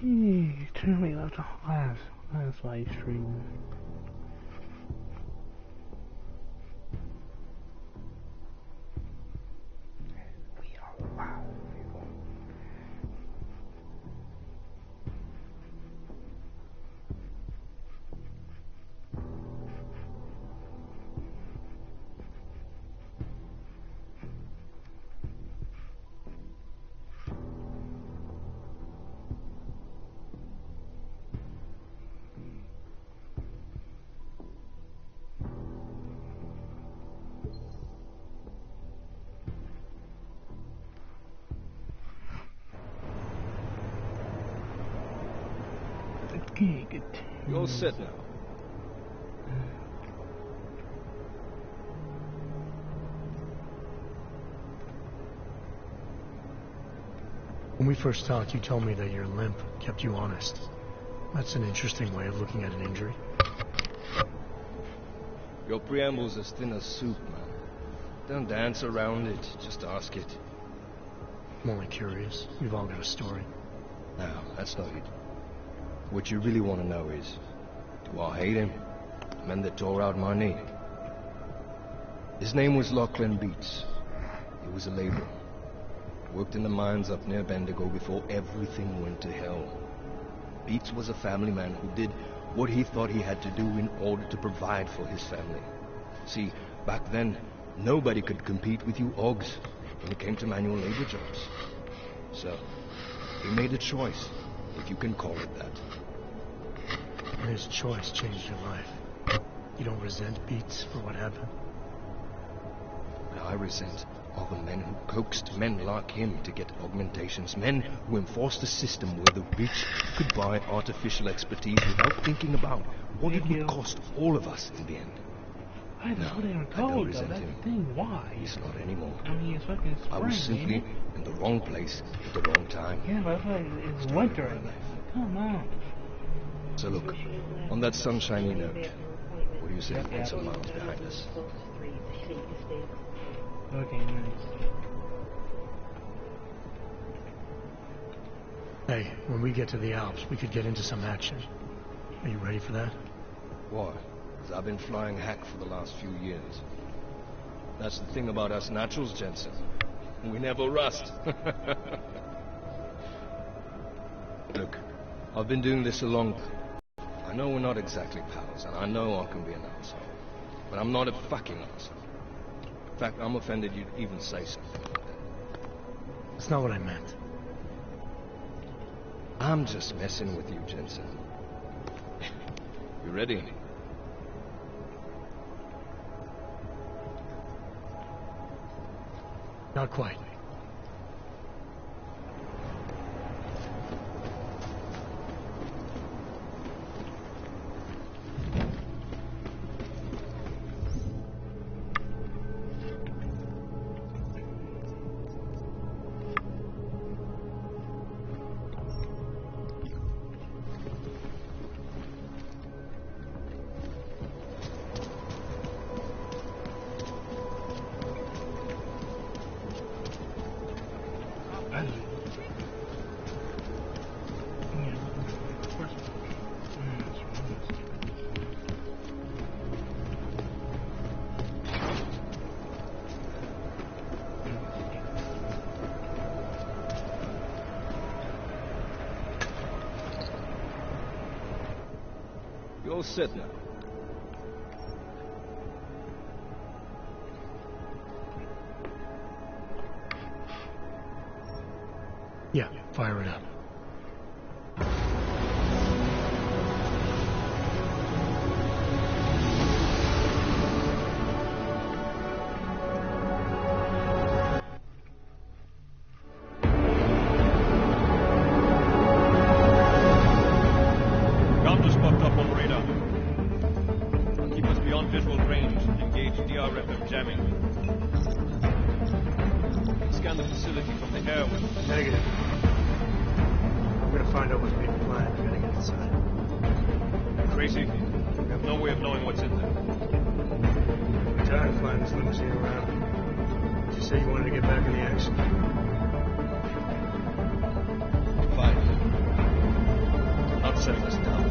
Hey, turn me left to last live stream. We are wild people. You're all set now. When we first talked, you told me that your limp kept you honest. That's an interesting way of looking at an injury. Your preamble's as thin as soup, man. Don't dance around it, just ask it. I'm only curious. We've all got a story. No, that's not it. What you really want to know is, do I hate him? The man that tore out my knee. His name was Lachlan Beats. He was a laborer. Worked in the mines up near Bendigo before everything went to hell. Beats was a family man who did what he thought he had to do in order to provide for his family. See, back then, nobody could compete with you Ogs when it came to manual labor jobs. So, he made a choice, if you can call it that. And his choice changed your life. You don't resent Beats for what happened? What I resent are the men who coaxed men like him to get augmentations. Men who enforced a system where the rich could buy artificial expertise without thinking about what it would cost all of us in the end. I know they were I don't cold, though. resent That's him. the thing. Why? He's not anymore. I mean, it's fucking spring, I was simply ain't it? in the wrong place at the wrong time. Yeah, but I feel like it's winter right now. Come on. So look, on that sunshiny note, what do you say we put some miles behind us? Okay, nice. Hey, when we get to the Alps, we could get into some action. Are you ready for that? Why? Because I've been flying hack for the last few years. That's the thing about us naturals, Jensen. We never rust. Look, I've been doing this a long time. I know we're not exactly pals, and I know I can be an asshole. But I'm not a fucking asshole. In fact, I'm offended you'd even say something like that. That's not what I meant. I'm just messing with you, Jensen. You ready? Not quite. You're all set now. Yeah, fire it up. Ground spot up on radar. Keep us beyond visual range. Engage DRFM jamming. Scan the facility from the air. Negative. I'm gonna find out what's being planned. I gotta get inside. Crazy? We have no way of knowing what's in there. I'm tired of flying this limousine around. You said you wanted to get back in the action. Fine. settle us down.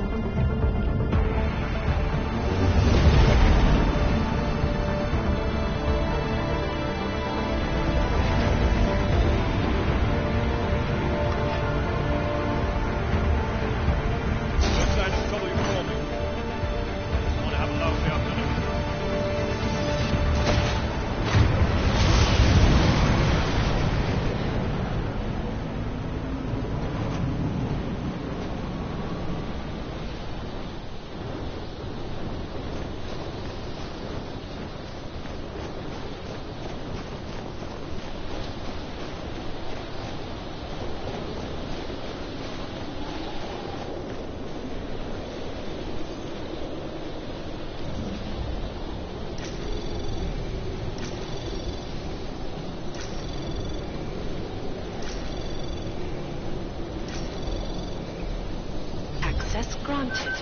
Access granted.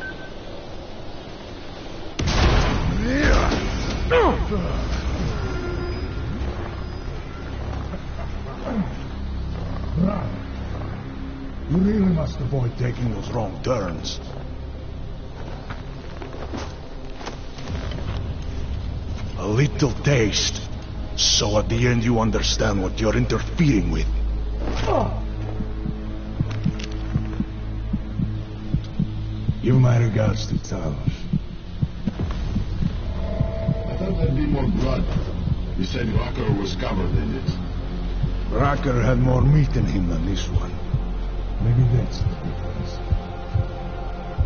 You really must avoid taking those wrong turns. A little taste, so at the end you understand what you're interfering with. Give my regards to Talos. I thought there'd be more blood. You said Rocker was covered in it. Racker had more meat in him than this one. Maybe that's the difference.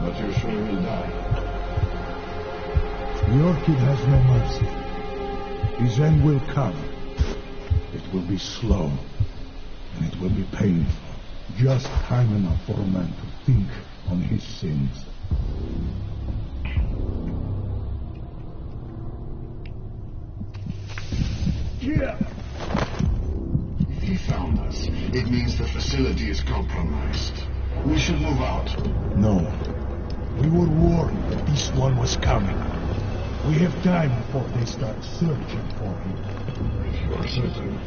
But you're sure he'll die? The Orchid has no mercy. His end will come. It will be slow, and it will be painful. Just time enough for a man to think on his sins. Yeah. If he found us, it means the facility is compromised. We should move out. No. We were warned that this one was coming. We have time before they start searching for him. If you are certain,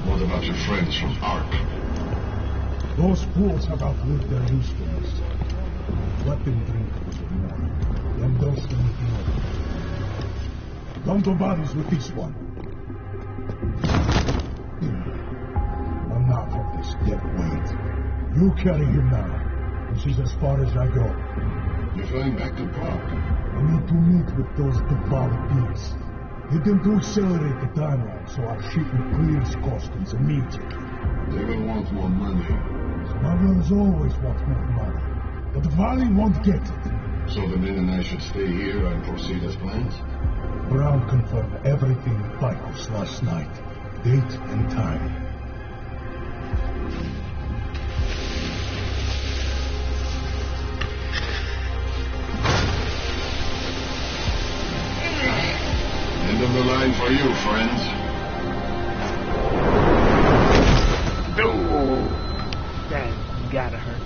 what about your friends from Ark? Those fools have outlived their usefulness. Let them drink a little more. Then dose them with the other. Don't go bodies with this one. Enough of this dead weight. You carry him now. This is as far as I go. You're flying back to Prague. I need to meet with those devoured beasts. Get them to accelerate the timeline so our shipment clears customs immediately. They will want more money. Smugglers always want more money. But the Valley won't get it. So the men and I should stay here and proceed as planned? Brown confirmed everything with Picos last night. Date and time. End of the line for you, friends. That gotta hurt.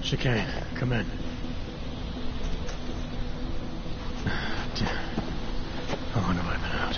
Chicane, come in. How long have I been out?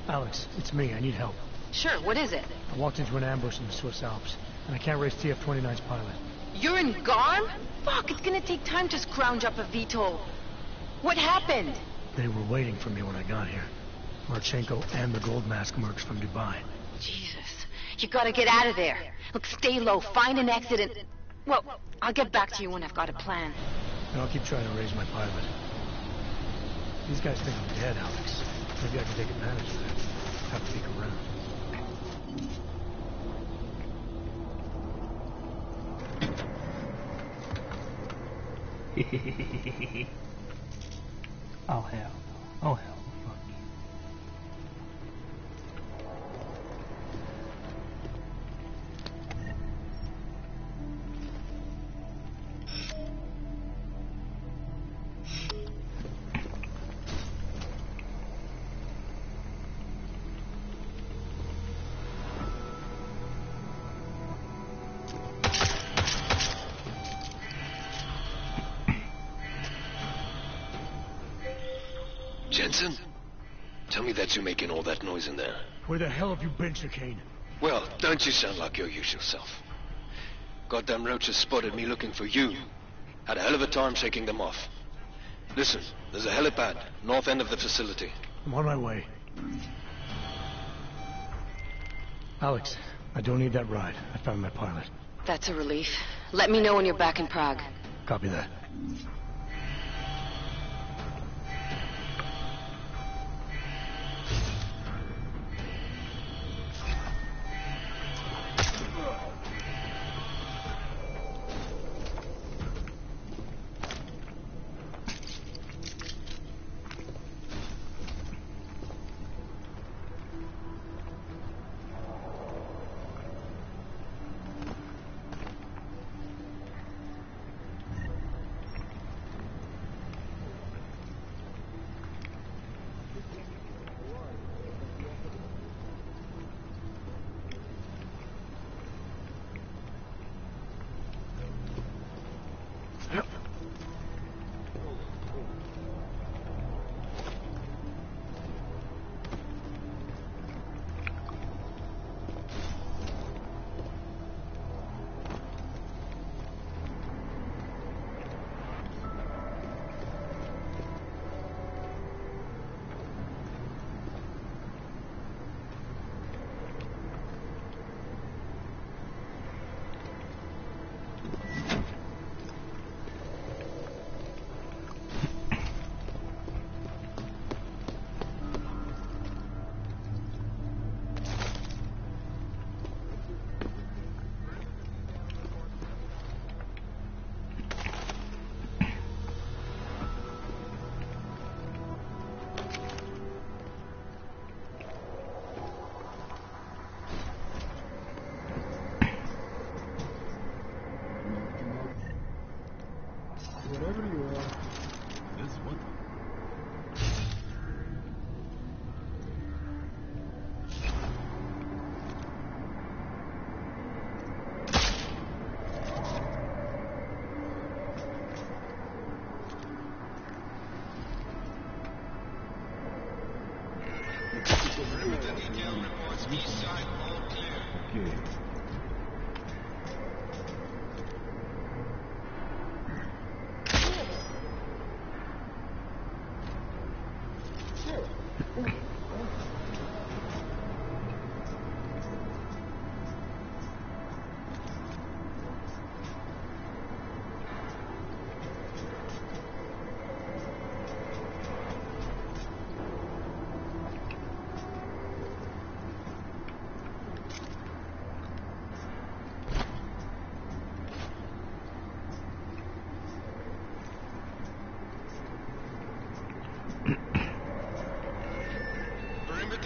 Alex, it's me. I need help. Sure, what is it? I walked into an ambush in the Swiss Alps, and I can't raise TF-29's pilot. You're in Garm? Fuck, it's gonna take time to scrounge up a VTOL. What happened? They were waiting for me when I got here. Marchenko and the Gold Mask mercs from Dubai. Jesus, you gotta get out of there. Look, stay low, find an exit and... Well, I'll get back to you when I've got a plan. And I'll keep trying to raise my pilot. These guys think I'm dead, Alex. Maybe I can take advantage of that. Have to peek around. Oh hell. Oh hell. Fuck you. Jensen? Tell me that you're making all that noise in there. Where the hell have you been, Chicane? Well, don't you sound like your usual self. Goddamn roaches spotted me looking for you. Had a hell of a time shaking them off. Listen, there's a helipad, north end of the facility. I'm on my way. Alex, I don't need that ride. I found my pilot. That's a relief. Let me know when you're back in Prague. Copy that.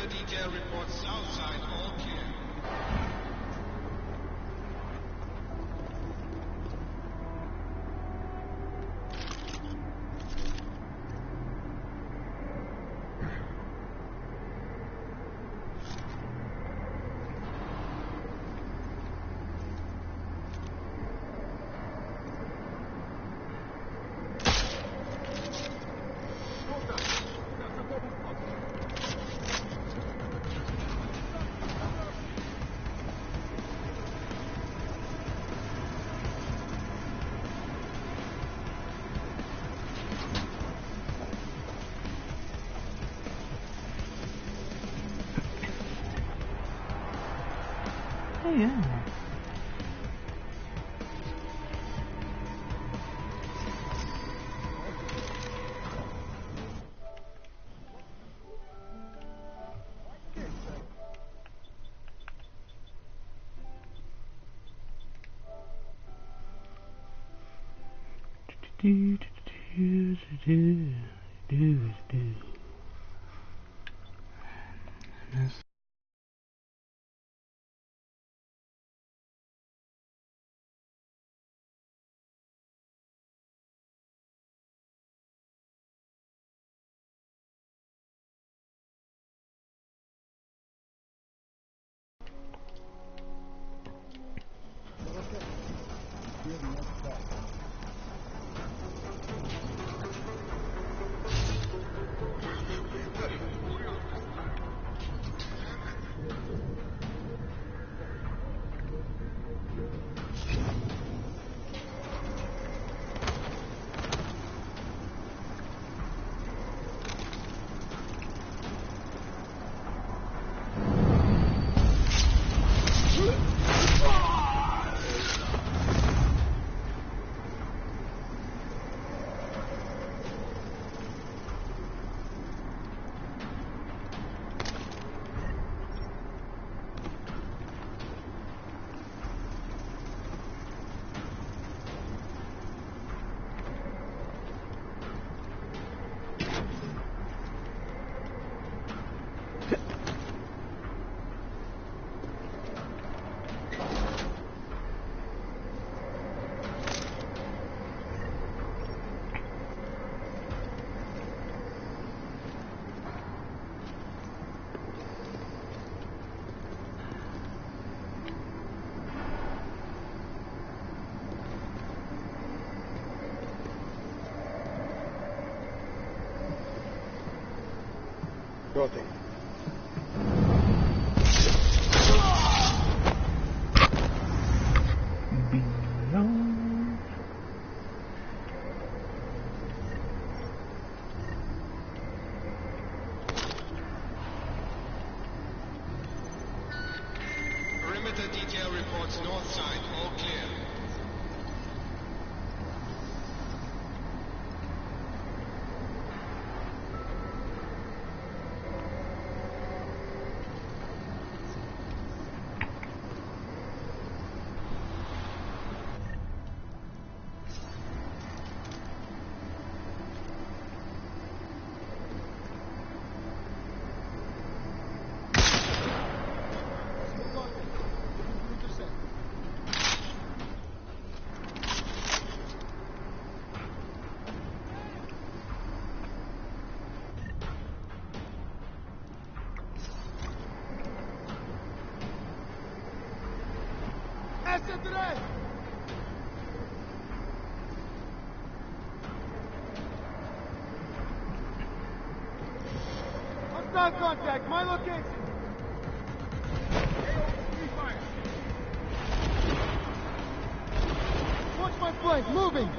Detail reports south side all clear. Oh yeah. Готов. Perimeter detail reports north side, all clear. Hostile contact, my location. Watch my flank, moving.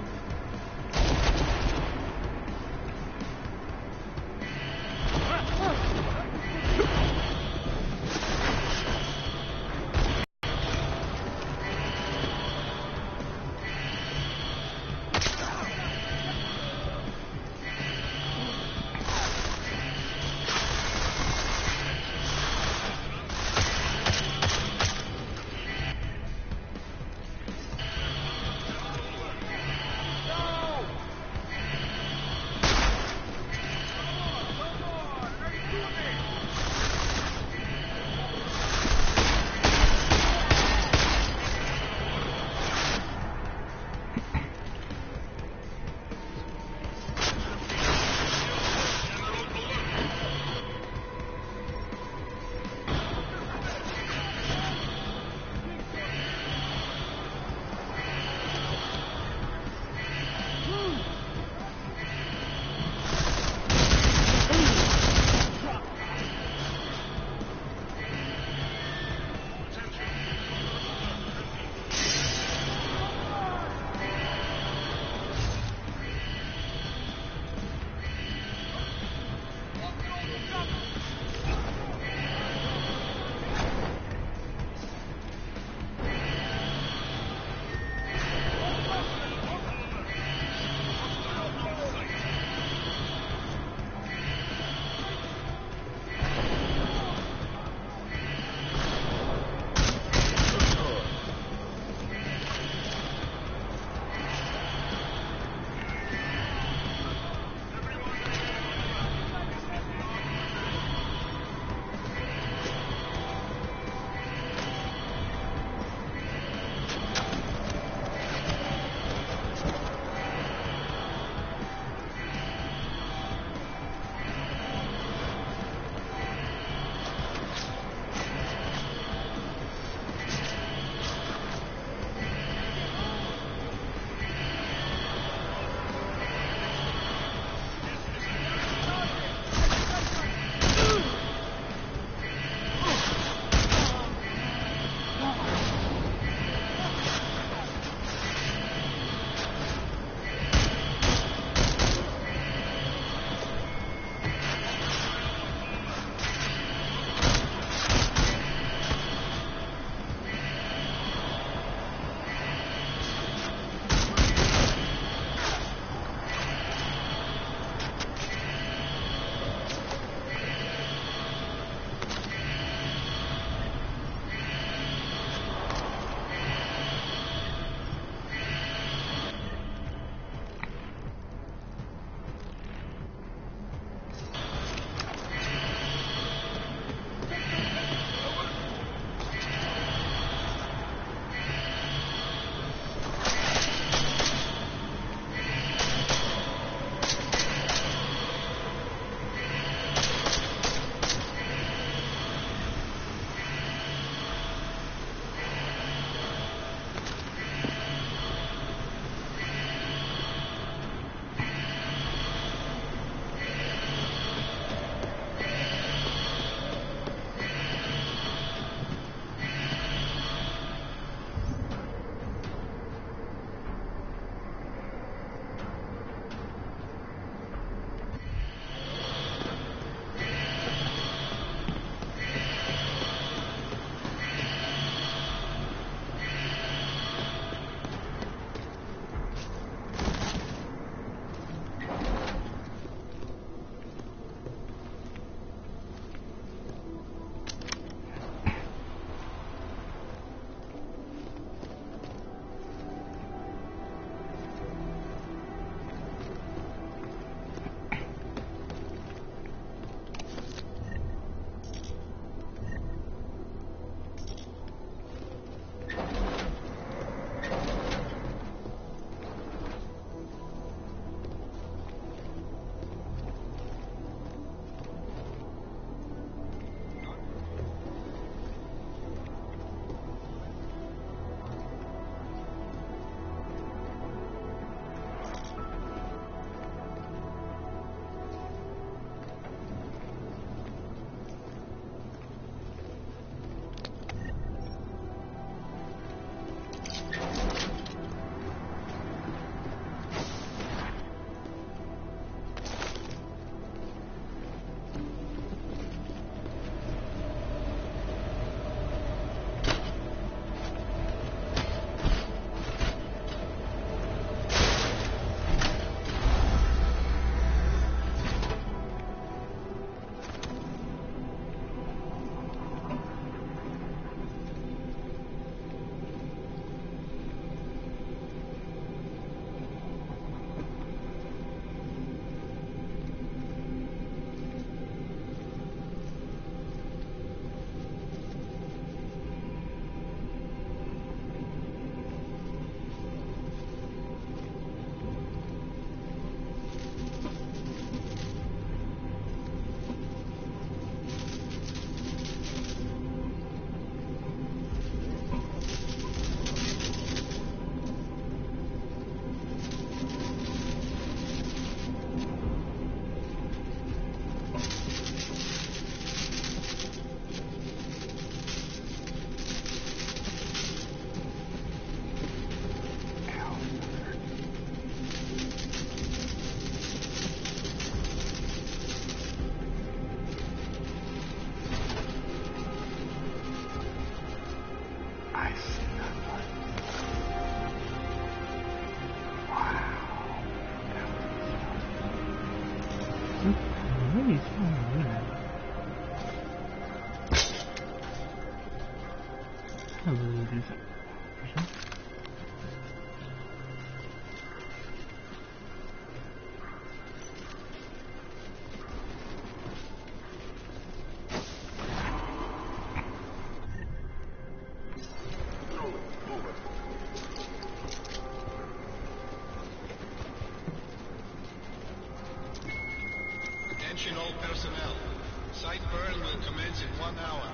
看都是第三，不是？Attention all personnel. Site burn will commence in 1 hour.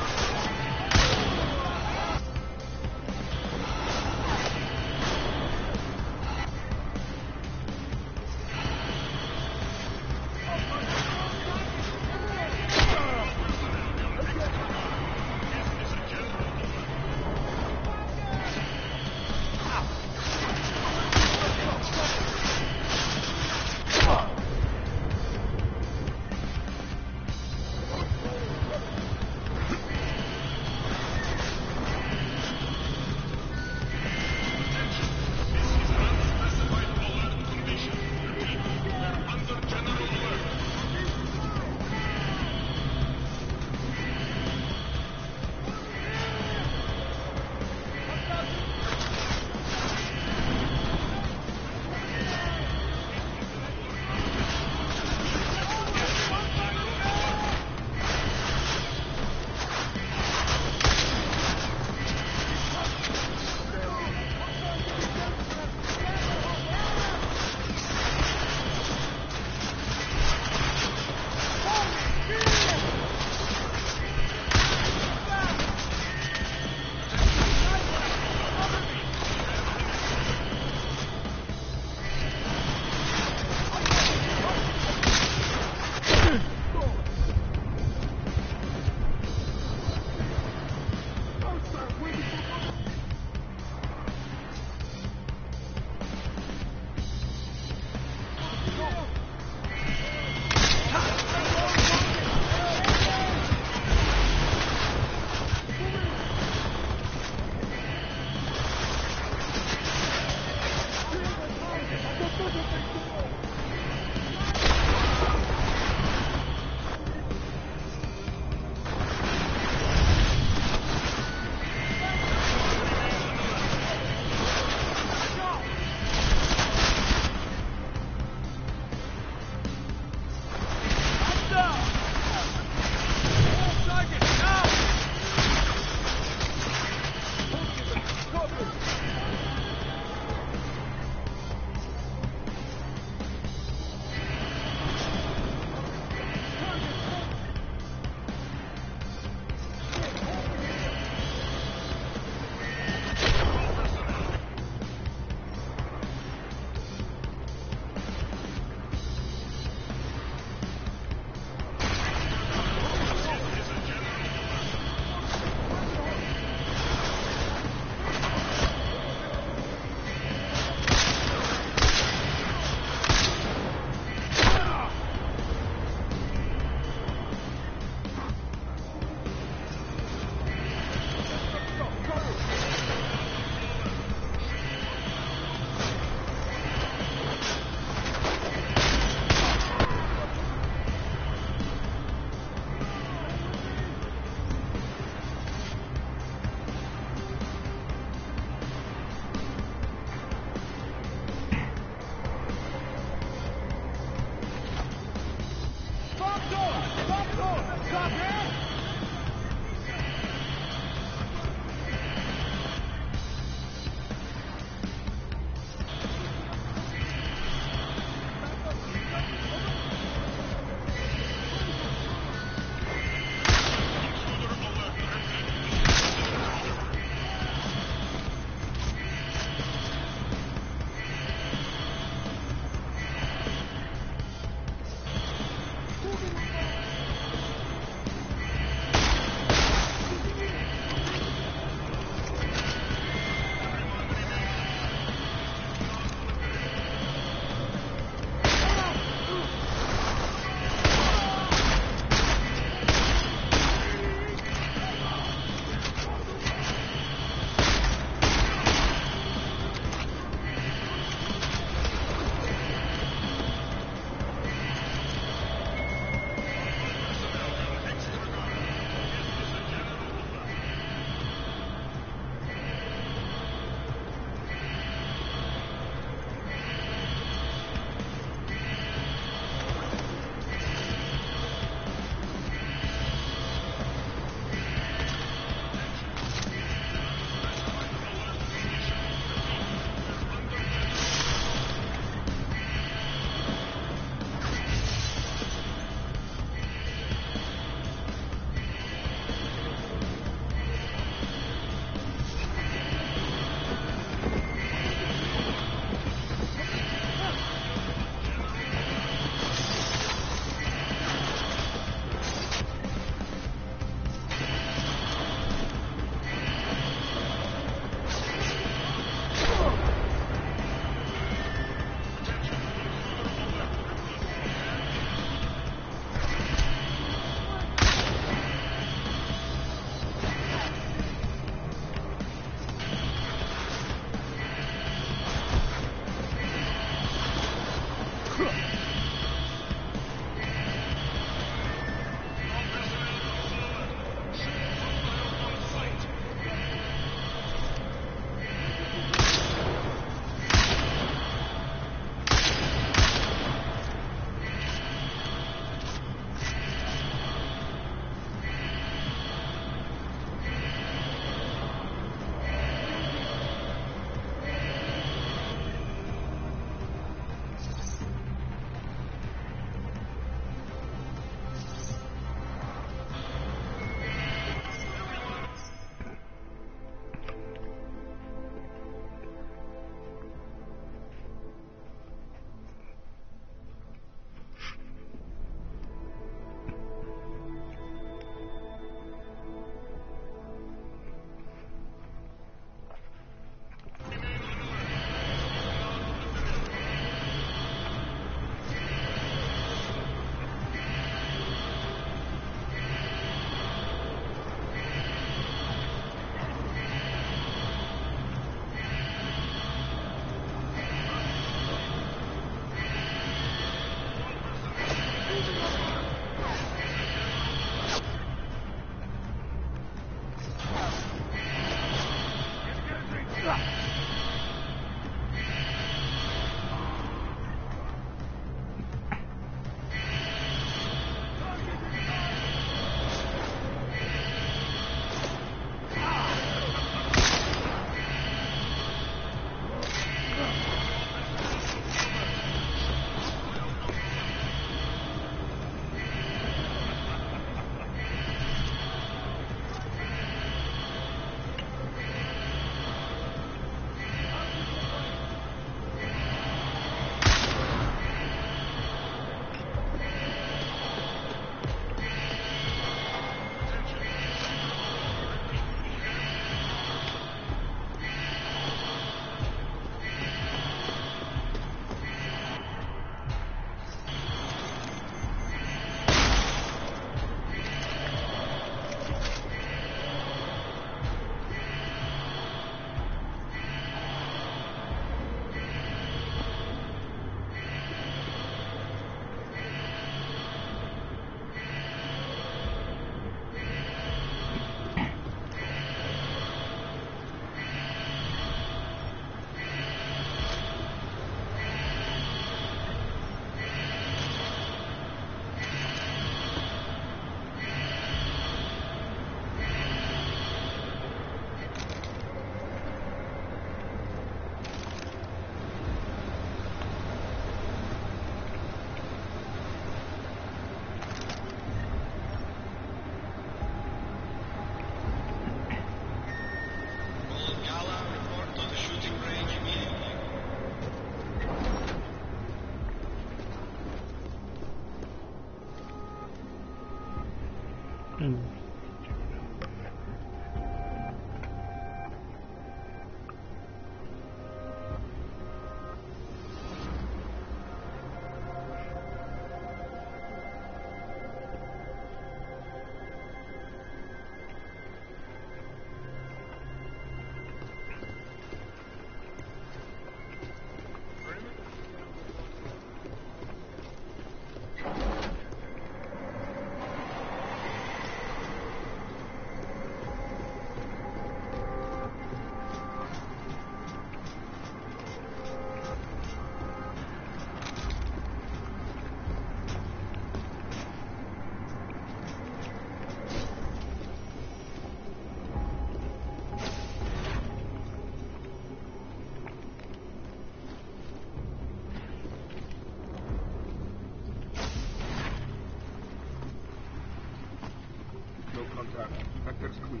Sector's clear.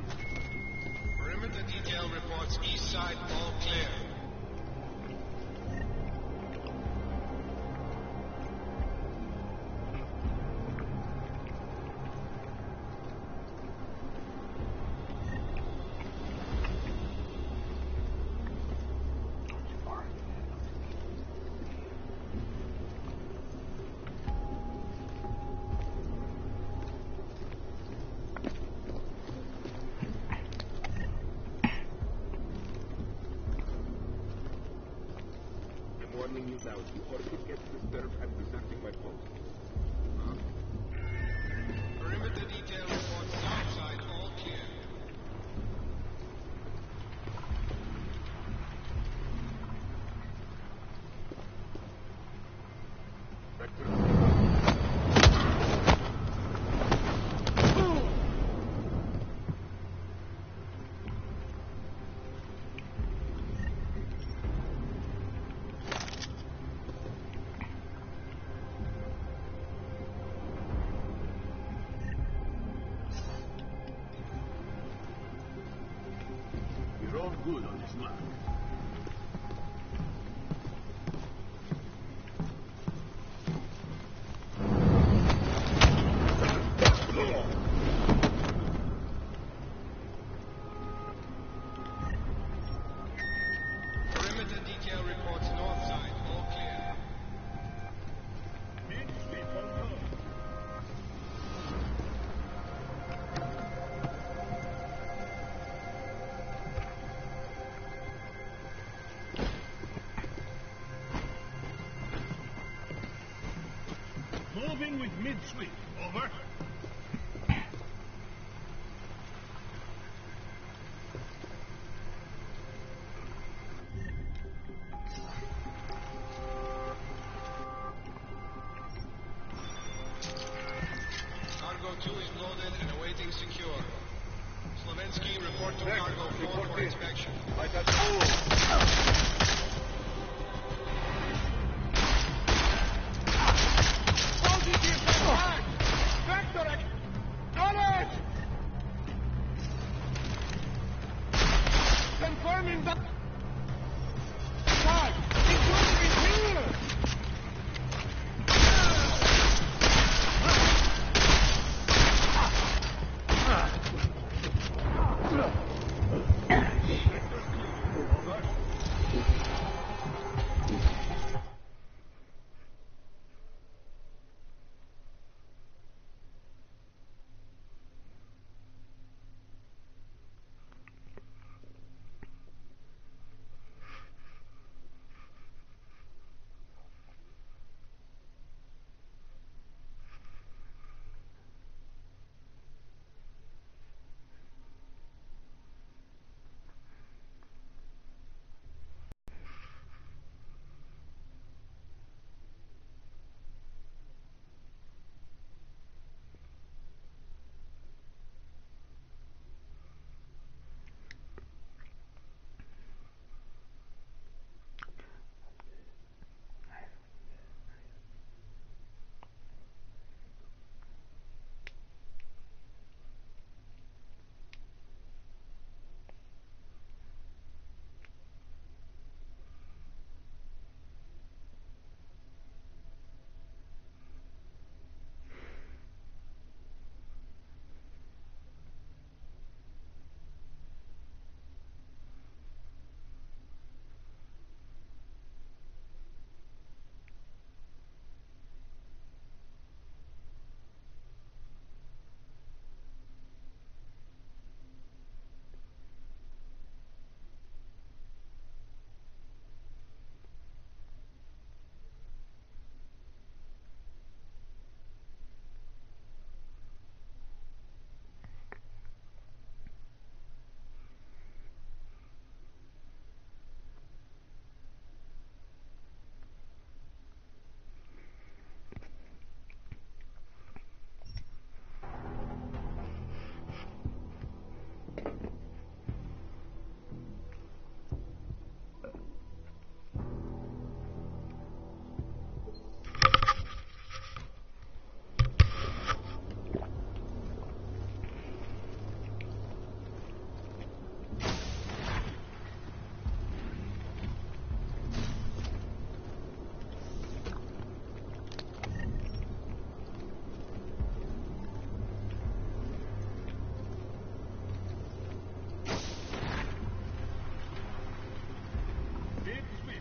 Perimeter detail reports east side all clear. Warning you now, the orbit gets disturbed, I'm deserting my post. Perimeter detail reports south side all clear. You're all good on this map. Perimeter detail reports north side, all clear. Moving with mid-sweep. Over. Cargo 2 is loaded and awaiting secure. Slovensky, report to Cargo 4 for inspection. I got confirming that. God, including here.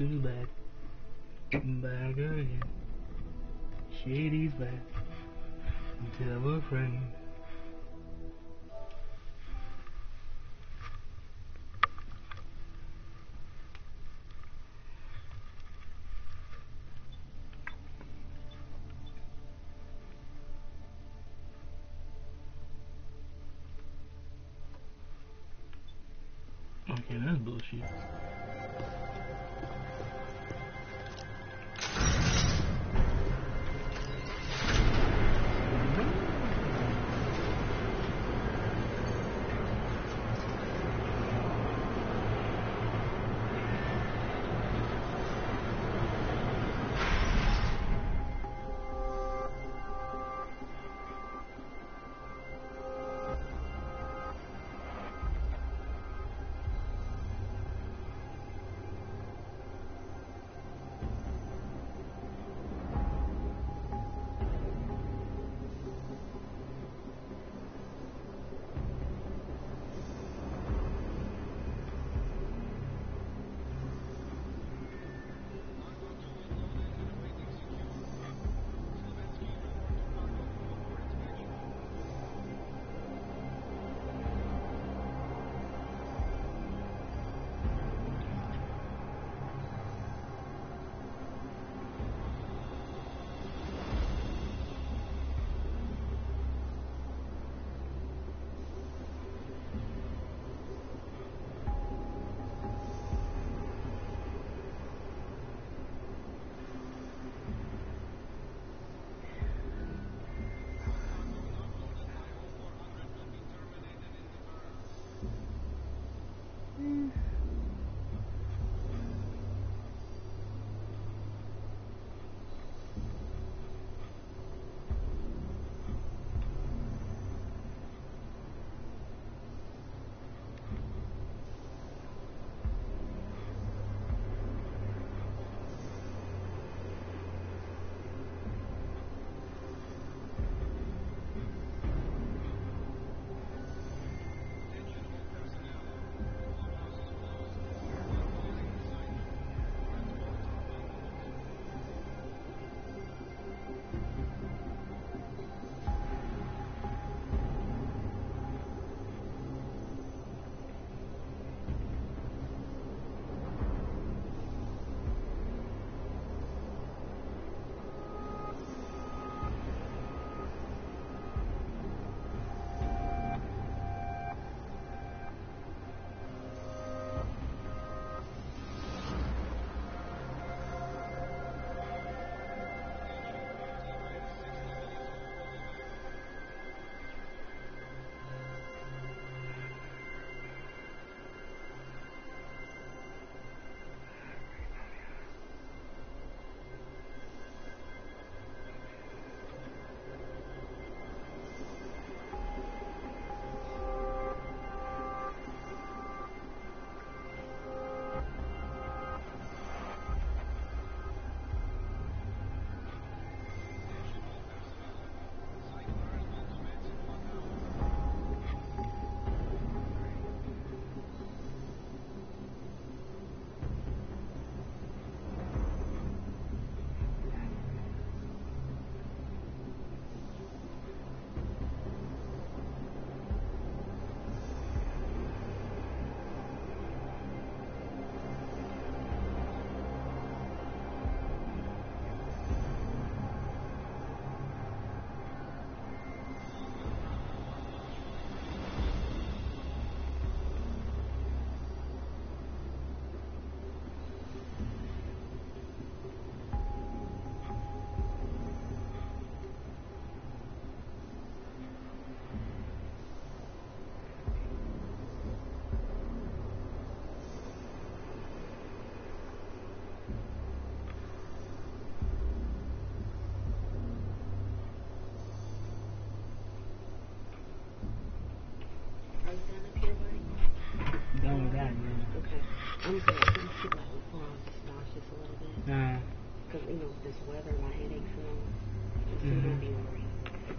is back. Back again. Shady's back. Tell a friend. Okay, that's bullshit. Done with that, man. Okay. I'm good. I'm going to keep my phone on just nauseous a little bit. Because, you know, this weather, my headaches and all. I'm still going to be worried.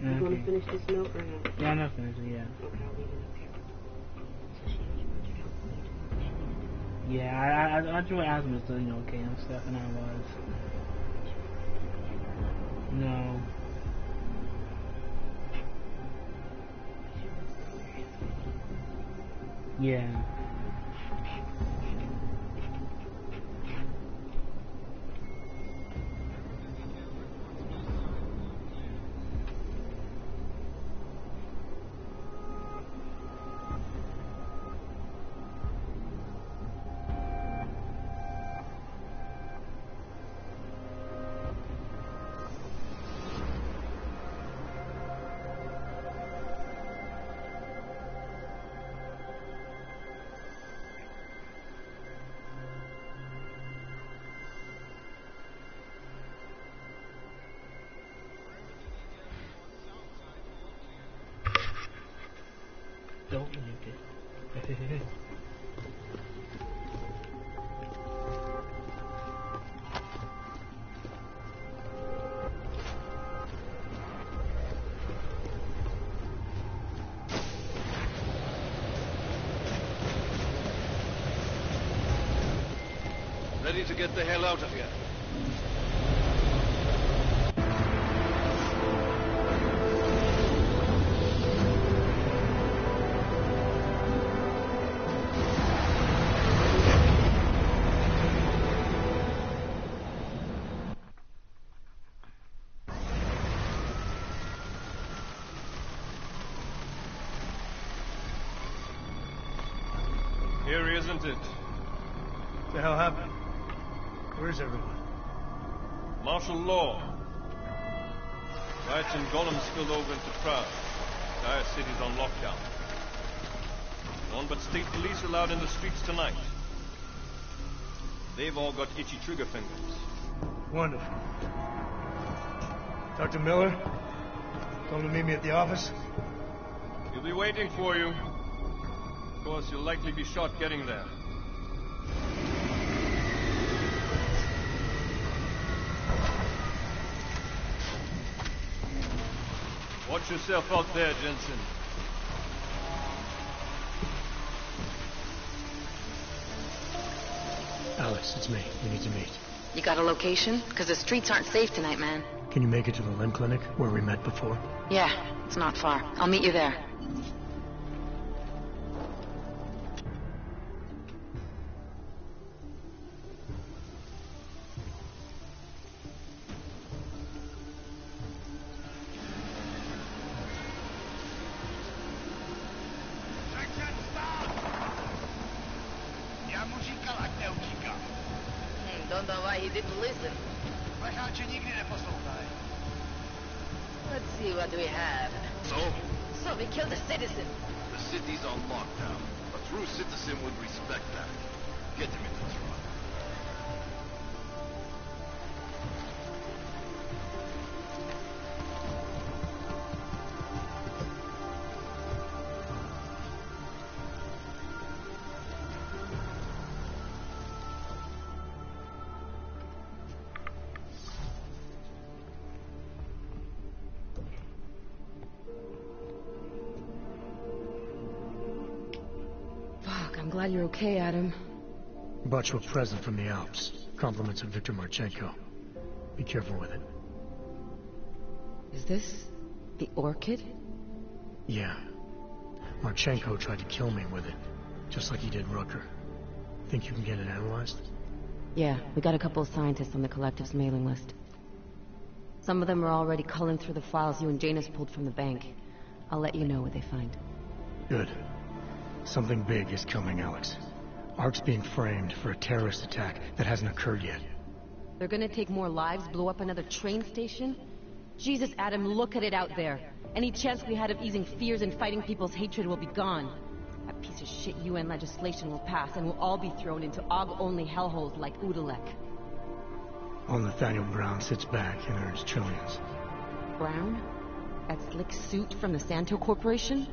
You want to finish this milk or no? Yeah, I'm not finishing, yeah. Okay, I'll leave it up here. So she put it out for me to do what she needs to do. Yeah, I drew Asmus to, okay and stuff, and I was. No. Yeah. Don't nuke it. Ready to get the hell out of here. Here, isn't it? What the hell happened? Where's everyone? Martial law. Riots in Golem spilled over into Prague. Entire city's on lockdown. None but state police allowed in the streets tonight. They've all got itchy trigger fingers. Wonderful. Dr. Miller? Told him to meet me at the office? He'll be waiting for you. Of course, you'll likely be shot getting there. Watch yourself out there, Jensen. Alex, it's me. We need to meet. You got a location? Because the streets aren't safe tonight, man. Can you make it to the limb clinic where we met before? Yeah, it's not far. I'll meet you there. Don't know why he didn't listen. Let's see what we have. So we killed a citizen. The city's on lockdown. A true citizen would respect that. Get him into the truck. I'm glad you're okay, Adam. Brought you a present from the Alps. Compliments of Victor Marchenko. Be careful with it. Is this the orchid? Yeah. Marchenko tried to kill me with it, just like he did Rucker. Think you can get it analyzed? Yeah, we got a couple of scientists on the collective's mailing list. Some of them are already culling through the files you and Janus pulled from the bank. I'll let you know what they find. Good. Something big is coming, Alex. Ark's being framed for a terrorist attack that hasn't occurred yet. They're gonna take more lives, blow up another train station? Jesus, Adam, look at it out there. Any chance we had of easing fears and fighting people's hatred will be gone. That piece of shit UN legislation will pass, and we'll all be thrown into AUG-only hellholes like Udalek. While Nathaniel Brown sits back and earns trillions. Brown? That slick suit from the Santo Corporation?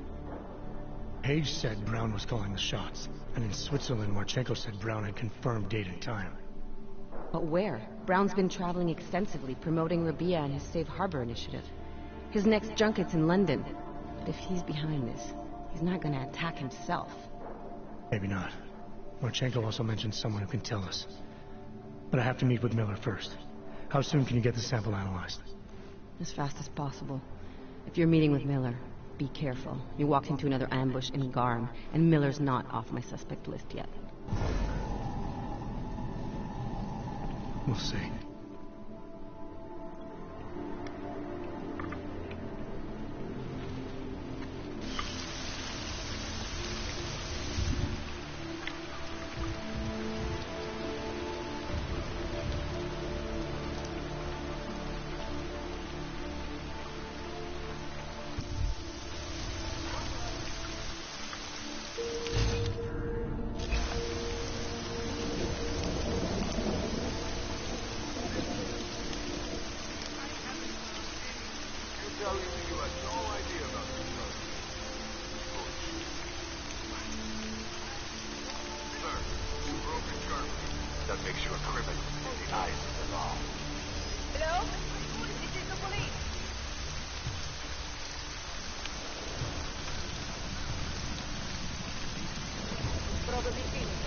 Page said Brown was calling the shots, and in Switzerland, Marchenko said Brown had confirmed date and time. But where? Brown's been traveling extensively, promoting Rabia and his Safe Harbor initiative. His next junket's in London. But if he's behind this, he's not gonna attack himself. Maybe not. Marchenko also mentioned someone who can tell us. But I have to meet with Miller first. How soon can you get the sample analyzed? As fast as possible. If you're meeting with Miller, be careful. You walked into another ambush in Garm, and Miller's not off my suspect list yet. We'll see. That makes you a criminal in the eyes of the law. Hello? This is the police. Probably finished.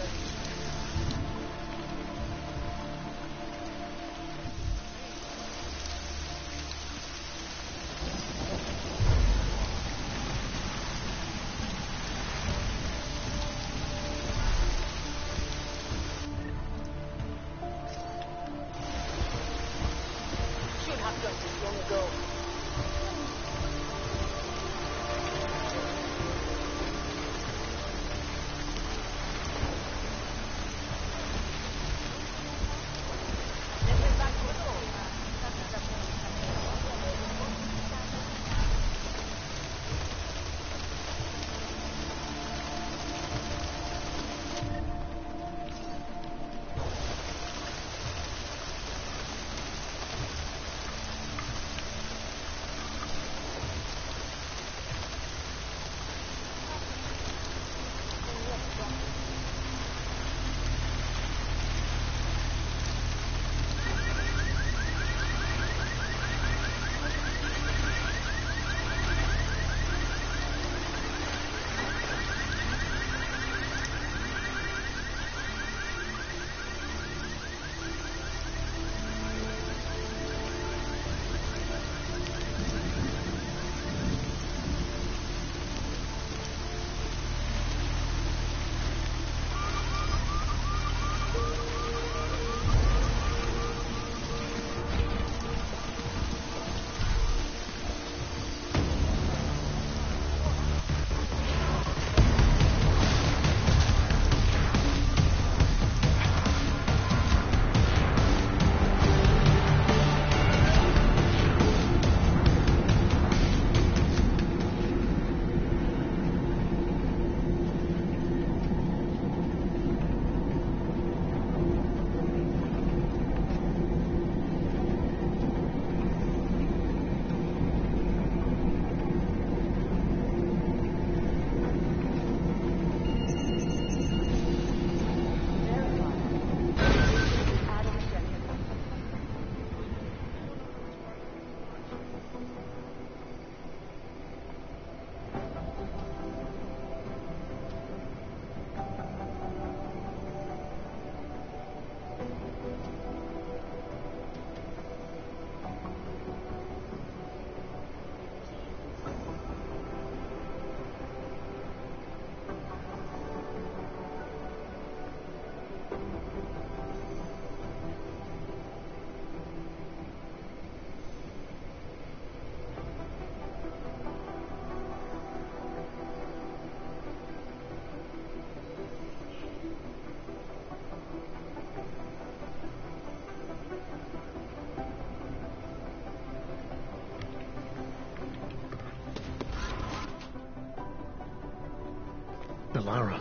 Lara,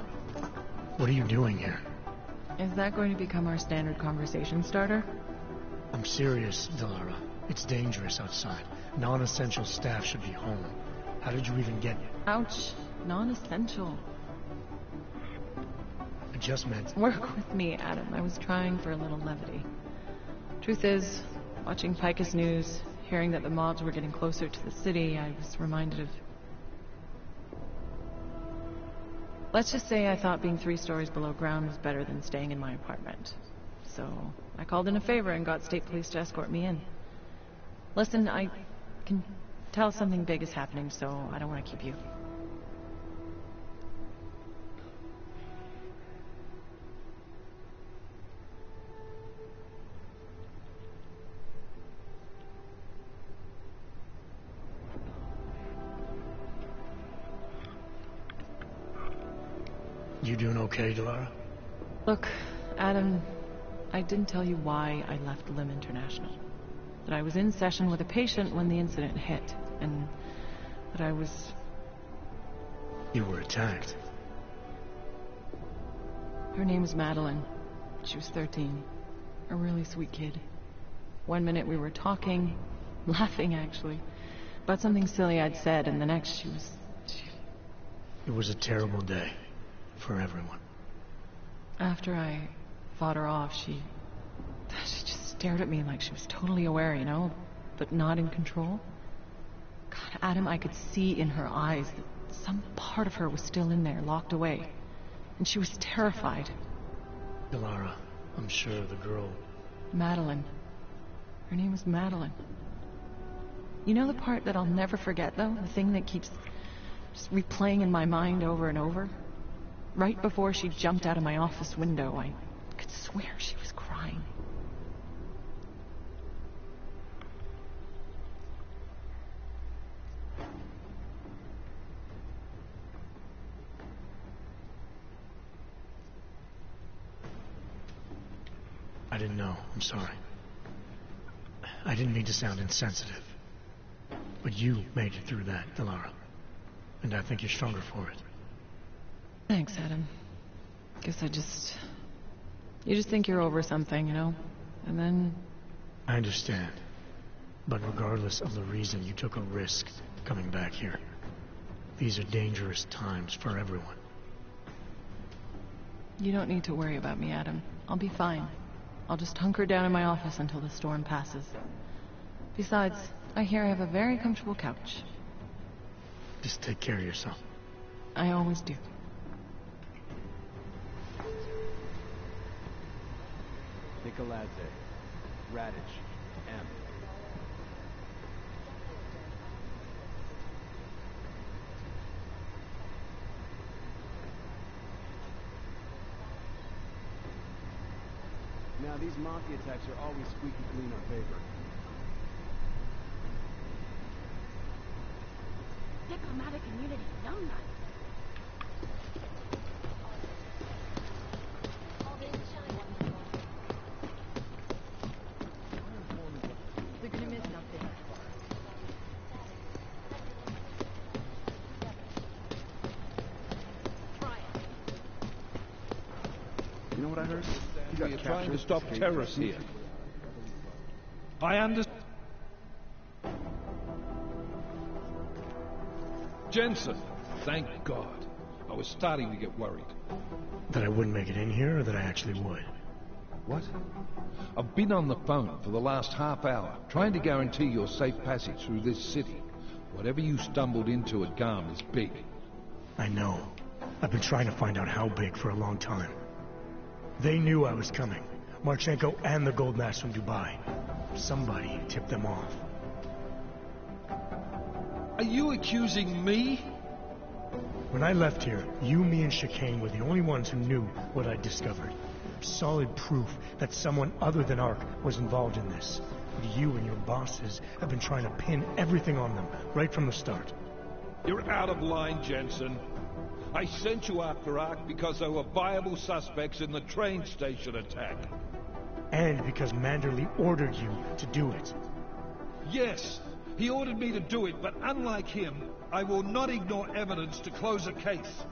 what are you doing here? Is that going to become our standard conversation starter? I'm serious, Delara. It's dangerous outside. Non-essential staff should be home. How did you even get... Ouch. Non-essential. I just meant... Work with me, Adam. I was trying for a little levity. Truth is, watching Picus News, hearing that the mobs were getting closer to the city, I was reminded of... Let's just say I thought being 3 stories below ground was better than staying in my apartment. So I called in a favor and got state police to escort me in. Listen, I can tell something big is happening, so I don't want to keep you. You doing okay, Delara? Look, Adam, I didn't tell you why I left Lim International. That I was in session with a patient when the incident hit, and that I was... You were attacked. Her name was Madeline. She was 13. A really sweet kid. One minute we were talking, laughing actually, about something silly I'd said, and the next she was... It was a terrible day. For everyone. After I fought her off, she just stared at me like she was totally aware, you know, but not in control. God, Adam, I could see in her eyes that some part of her was still in there, locked away. And she was terrified. Delara, I'm sure the girl... Madeline. Her name was Madeline. You know the part that I'll never forget, though? The thing that keeps just replaying in my mind over and over? Right before she jumped out of my office window, I could swear she was crying. I didn't know. I'm sorry. I didn't mean to sound insensitive. But you made it through that, Delara. And I think you're stronger for it. Thanks, Adam. Guess you just think you're over something, you know? And then... I understand. But regardless of the reason, you took a risk coming back here. These are dangerous times for everyone. You don't need to worry about me, Adam. I'll be fine. I'll just hunker down in my office until the storm passes. Besides, I hear I have a very comfortable couch. Just take care of yourself. I always do. Nicolazze. Radish. M. Now, these mafia types are always squeaky clean on paper. Diplomatic immunity, numbnuts. They're gonna miss nothing. Try it. You know what I heard? We are trying to stop terrorists here. I understand. Jensen, thank God. I was starting to get worried. That I wouldn't make it in here, or that I actually would? What? I've been on the phone for the last half hour, trying to guarantee your safe passage through this city. Whatever you stumbled into at Garm is big. I know. I've been trying to find out how big for a long time. They knew I was coming. Marchenko and the gold mask from Dubai. Somebody tipped them off. Are you accusing me? When I left here, you, me, and Chicane were the only ones who knew what I'd discovered. Solid proof that someone other than Ark was involved in this. But you and your bosses have been trying to pin everything on them, right from the start. You're out of line, Jensen. I sent you after Ark because there were viable suspects in the train station attack. And because Manderley ordered you to do it. Yes, he ordered me to do it, but unlike him, I will not ignore evidence to close a case.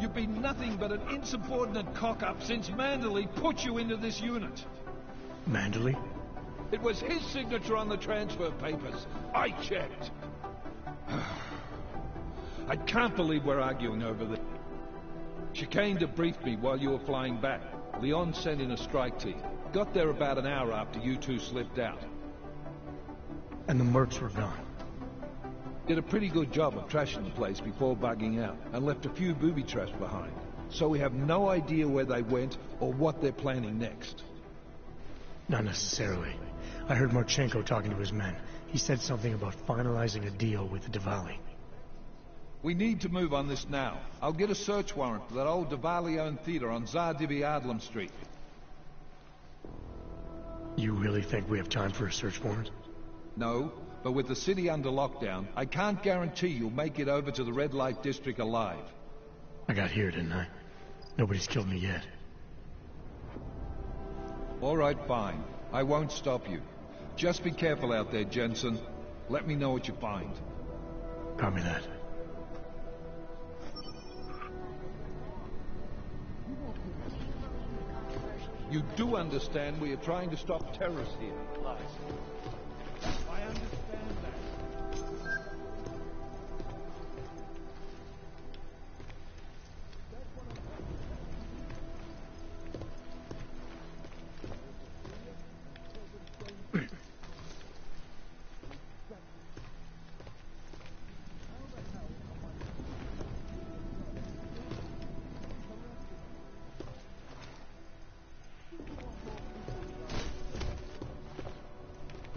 You've been nothing but an insubordinate cock-up since Manderley put you into this unit. Manderley? It was his signature on the transfer papers. I checked. I can't believe we're arguing over this. Chicane debriefed me while you were flying back. Leon sent in a strike team. Got there about an hour after you two slipped out. And the mercs were gone. Did a pretty good job of trashing the place before bugging out, and left a few booby traps behind. So we have no idea where they went or what they're planning next. Not necessarily. I heard Marchenko talking to his men. He said something about finalizing a deal with the Diwali. We need to move on this now. I'll get a search warrant for that old Diwali-owned theater on Zardibi Adlam Street. You really think we have time for a search warrant? No, but with the city under lockdown, I can't guarantee you'll make it over to the red light district alive. I got here, didn't I? Nobody's killed me yet. All right, fine. I won't stop you. Just be careful out there, Jensen. Let me know what you find. Copy that. You do understand we are trying to stop terrorists here. I understand that.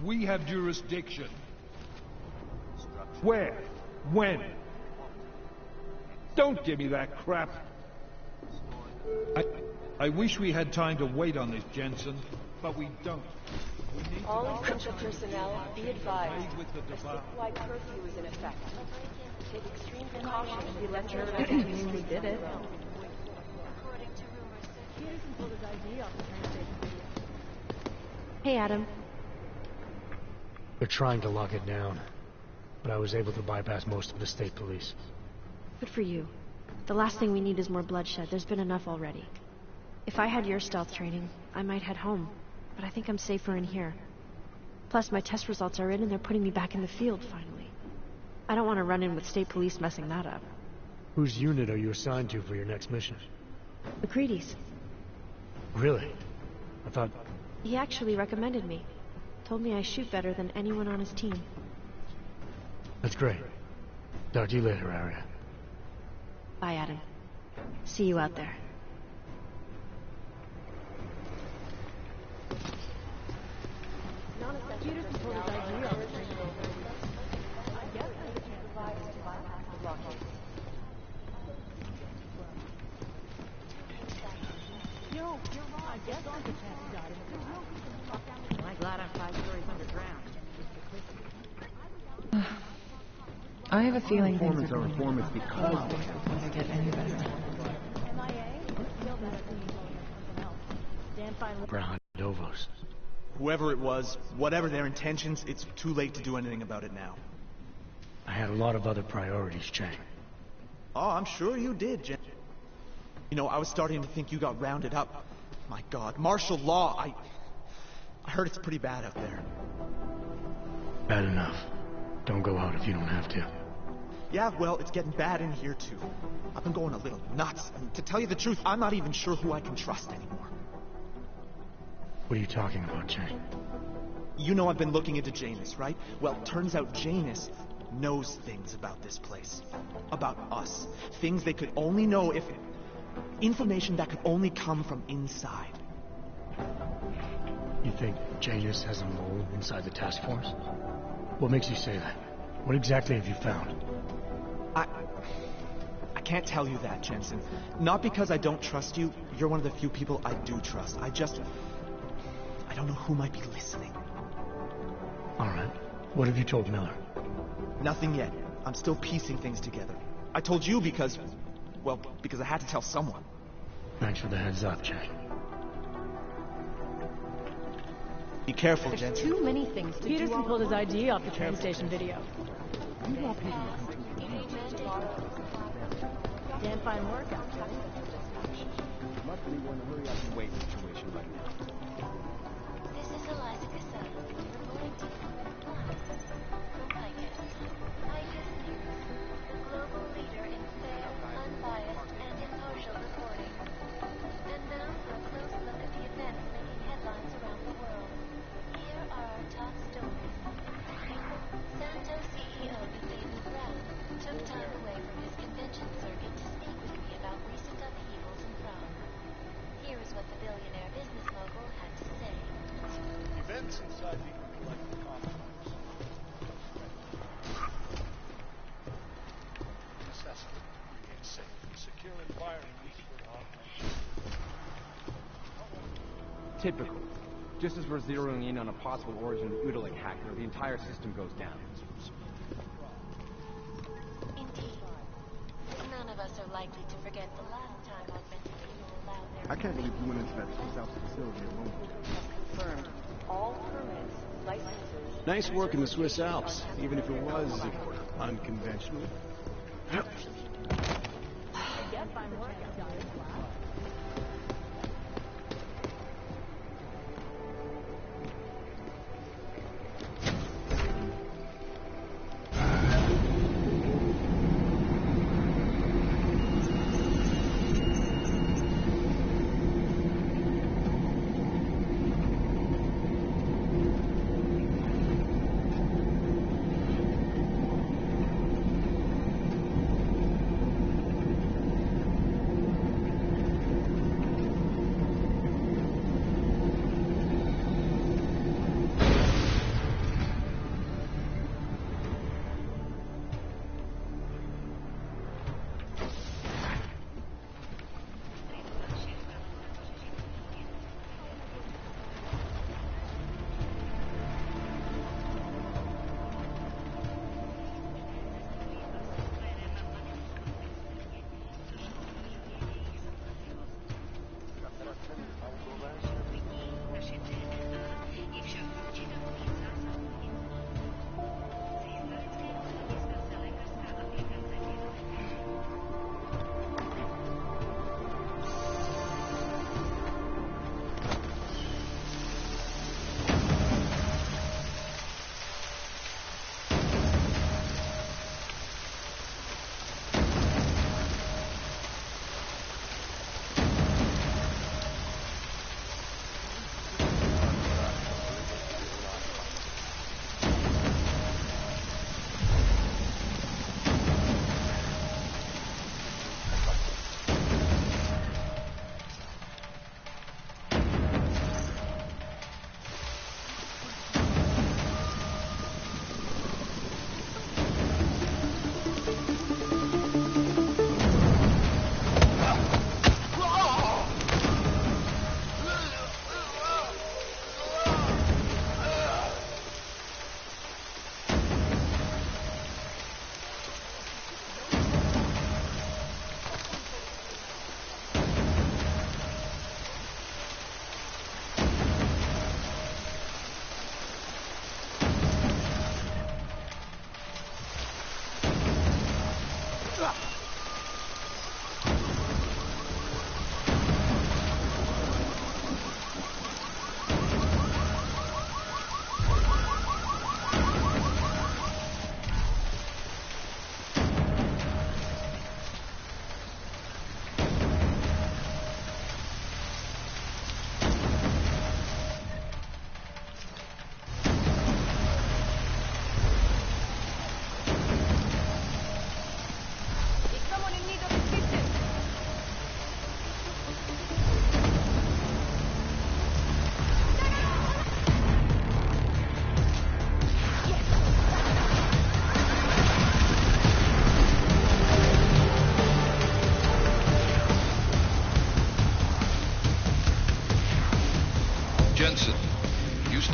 We have jurisdiction. Where? When? Don't give me that crap. I wish we had time to wait on this, Jensen, but we don't. All essential personnel, be advised. A citywide curfew is in effect. Take extreme precaution to be let We did it. Hey, Adam. They're trying to lock it down, but I was able to bypass most of the state police. Good for you. The last thing we need is more bloodshed. There's been enough already. If I had your stealth training, I might head home, but I think I'm safer in here. Plus, my test results are in and they're putting me back in the field, finally. I don't want to run in with state police messing that up. Whose unit are you assigned to for your next mission? McCready's. Really? I thought... He actually recommended me. Told me I shoot better than anyone on his team. That's great. Talk to you later, Arya. Bye, Adam. See you out there. I'm glad I'm 5 stories underground. I have a feeling things Informants are informants because they before they get any better. Brown Dovos. Whoever it was, whatever their intentions, it's too late to do anything about it now. I had a lot of other priorities, Chang. Oh, I'm sure you did, Jen. You know, I was starting to think you got rounded up. My God, martial law, I heard it's pretty bad out there. Bad enough. Don't go out if you don't have to. Yeah, well, it's getting bad in here, too. I've been going a little nuts. I mean, to tell you the truth, I'm not even sure who I can trust anymore. What are you talking about, Chang? You know I've been looking into Janus, right? Well, turns out Janus knows things about this place. About us. Things they could only know if... Information that could only come from inside. You think Janus has a mole inside the task force? What makes you say that? What exactly have you found? I can't tell you that, Jensen. Not because I don't trust you. You're one of the few people I do trust. I don't know who might be listening. All right. What have you told Miller? Nothing yet. I'm still piecing things together. I told you because... Well, because I had to tell someone. Thanks for the heads up, Chang. Be careful, There's Jensen. too many things to do. Peterson pulled his ID off the train station video. You want people to come to the Damn fine work. Luckily, we're in a hurry up and wait situation right now. This is Eliza Cassell, reporting to you live from ICAS. ICAS News, the global leader in fair, unbiased, and impartial reporting. And now for a close look at the events making headlines around the world. Here are our top stories. Santo CEO defeated Typical. Just as we're zeroing in on a possible origin of the Udalink hacker, the entire system goes down. Indeed. None of us are likely to forget the last time augmented people allowed their... I can't believe you went into that Swiss Alps facility alone. Confirmed. All permits, licenses... Nice work in the Swiss Alps, even if it was unconventional. I guess I'm working.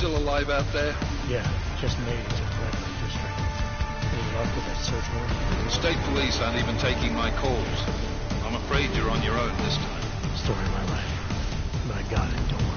Alive out there? Yeah, just made it to the red light district. Any luck with that search warrant? The state police aren't even taking my calls. I'm afraid you're on your own this time. Story of my life. But I got it, don't worry.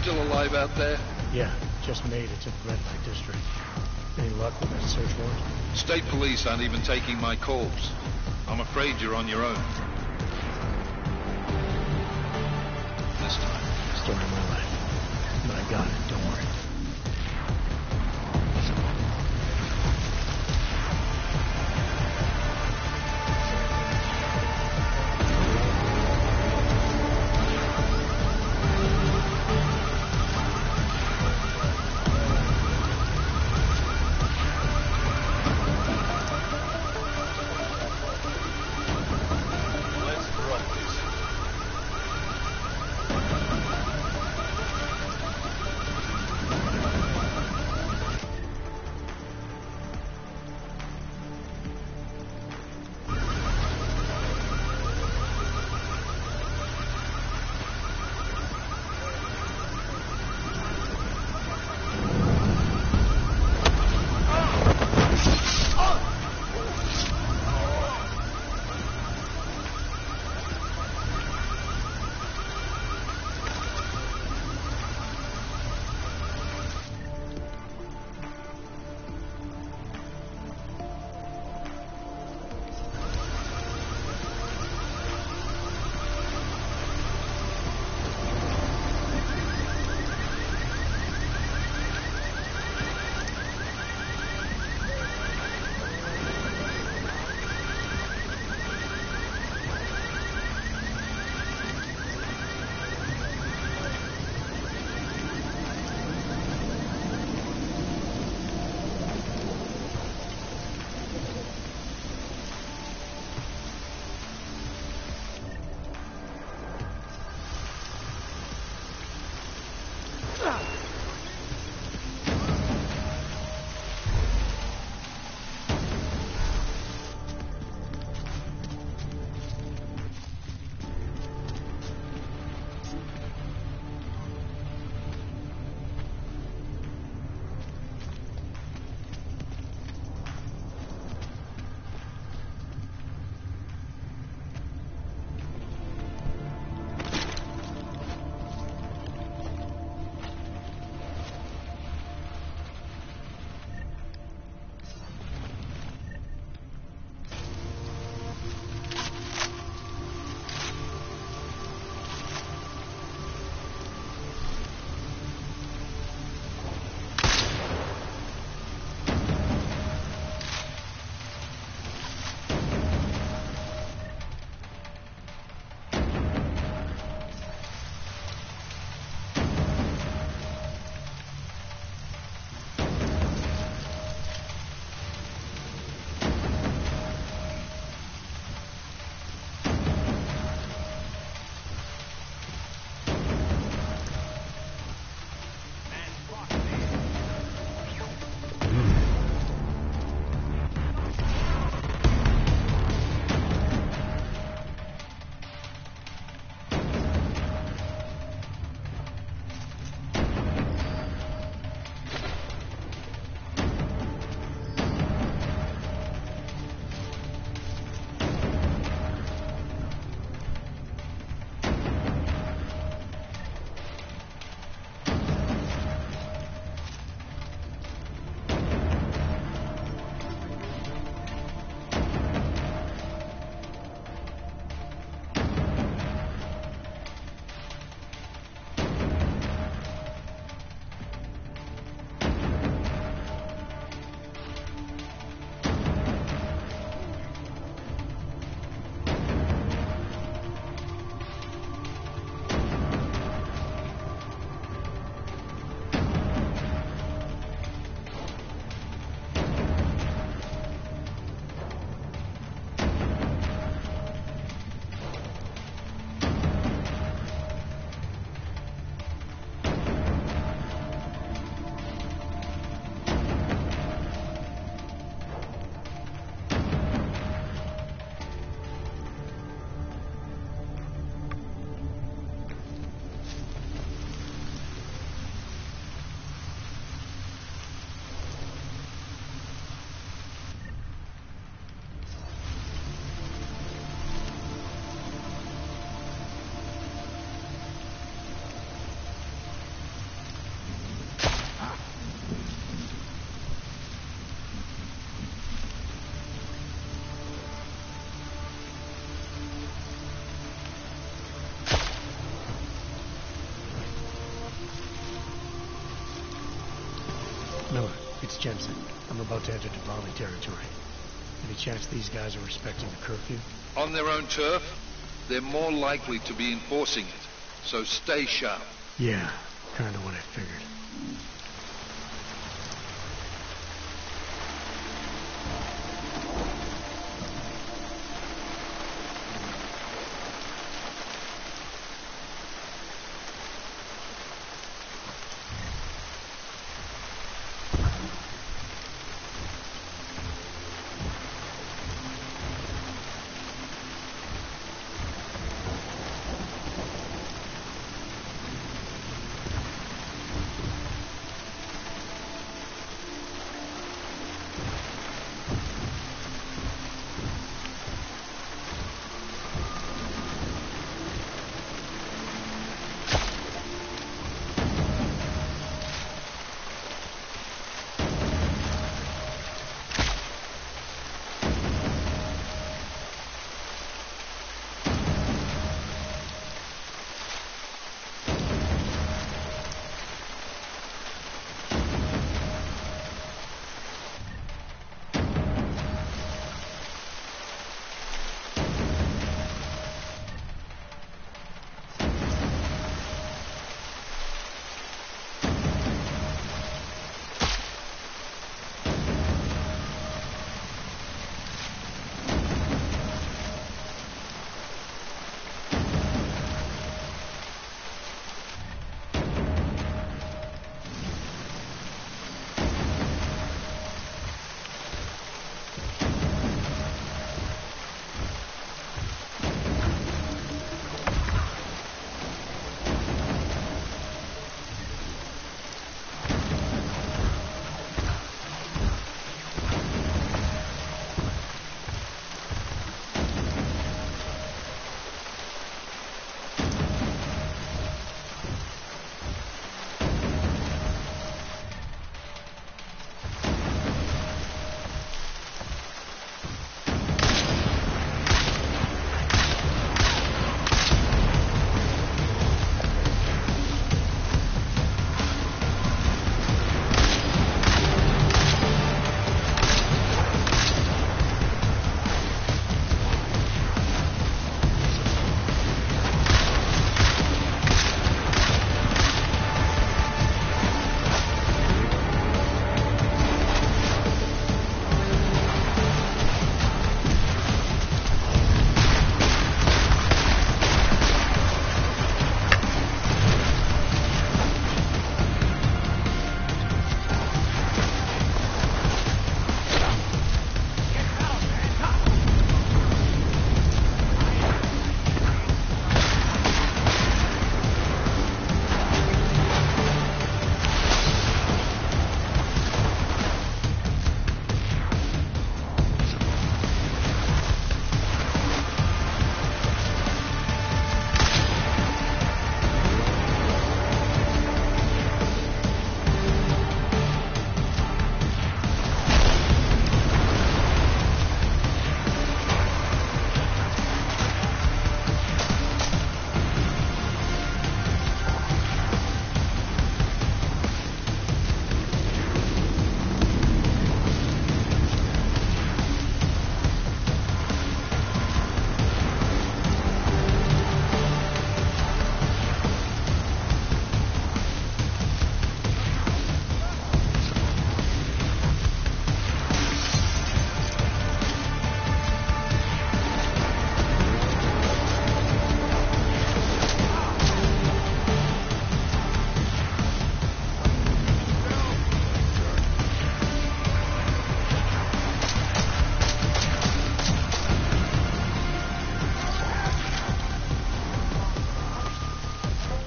still alive out there? Yeah, just made it to the red light district. Any luck with that search warrant? State police aren't even taking my calls. I'm afraid you're on your own. This time. Story of my life. But I got it, don't worry. It's Jensen. I'm about to enter Diwali territory. Any chance these guys are respecting the curfew? On their own turf, they're more likely to be enforcing it. So stay sharp. Yeah, kinda what I figured.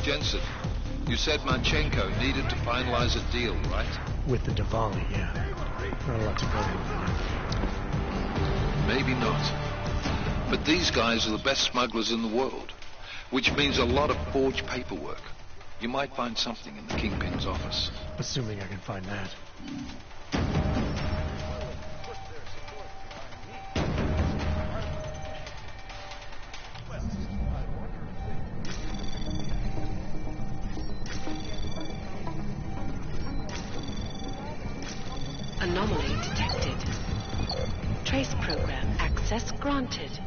Jensen, you said Manchenko needed to finalize a deal, right? With the Diwali, yeah. Not a lot to go with. Maybe not. But these guys are the best smugglers in the world, which means a lot of forged paperwork. You might find something in the Kingpin's office. Assuming I can find that. Anomaly detected. Trace program access granted.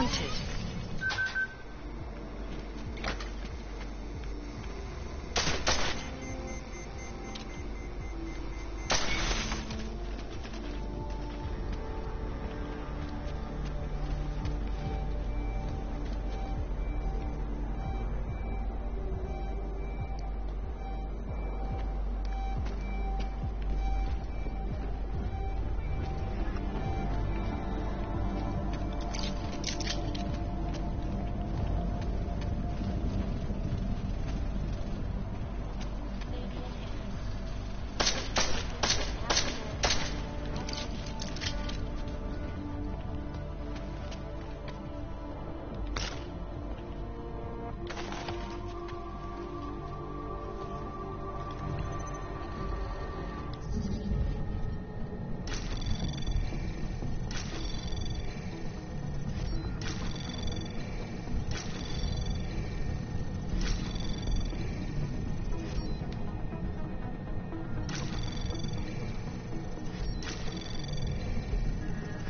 granted.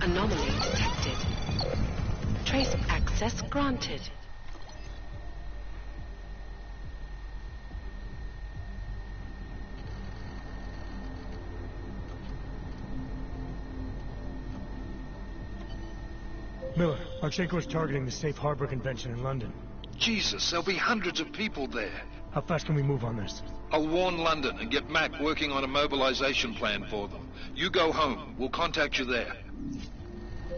Anomaly detected. Trace access granted. Miller, Archenko is targeting the Safe Harbor Convention in London. Jesus, there'll be hundreds of people there. How fast can we move on this? I'll warn London and get Mac working on a mobilization plan for them. You go home. We'll contact you there.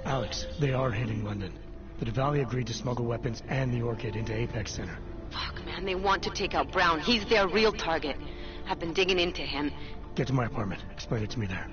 Alex, they are hitting London. The Diwali agreed to smuggle weapons and the Orchid into Apex Center. Fuck, man, they want to take out Brown. He's their real target. I've been digging into him. Get to my apartment. Explain it to me there.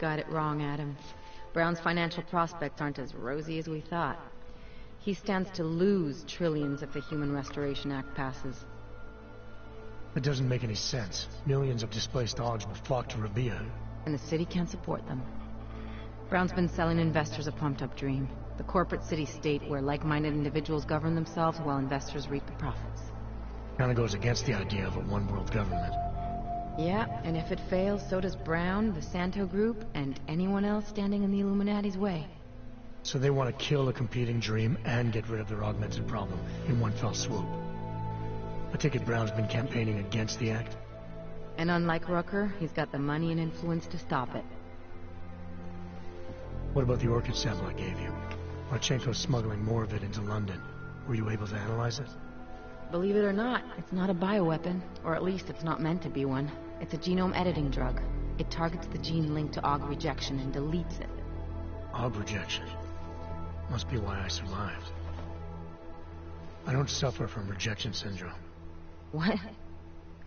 got it wrong, Adam. Brown's financial prospects aren't as rosy as we thought. He stands to lose trillions if the Human Restoration Act passes. That doesn't make any sense. Millions of displaced dogs will flock to Rabia. And the city can't support them. Brown's been selling investors a pumped-up dream. The corporate city-state where like-minded individuals govern themselves while investors reap the profits. Kinda goes against the idea of a one-world government. Yeah, and if it fails, so does Brown, the Santo Group, and anyone else standing in the Illuminati's way. So they want to kill a competing dream and get rid of their augmented problem in one fell swoop. I take it Brown's been campaigning against the act? And unlike Rucker, he's got the money and influence to stop it. What about the orchid sample I gave you? Marchenko's smuggling more of it into London. Were you able to analyze it? Believe it or not, it's not a bioweapon, or at least it's not meant to be one. It's a genome editing drug. It targets the gene linked to OG rejection and deletes it. OG rejection? Must be why I survived. I don't suffer from rejection syndrome. What?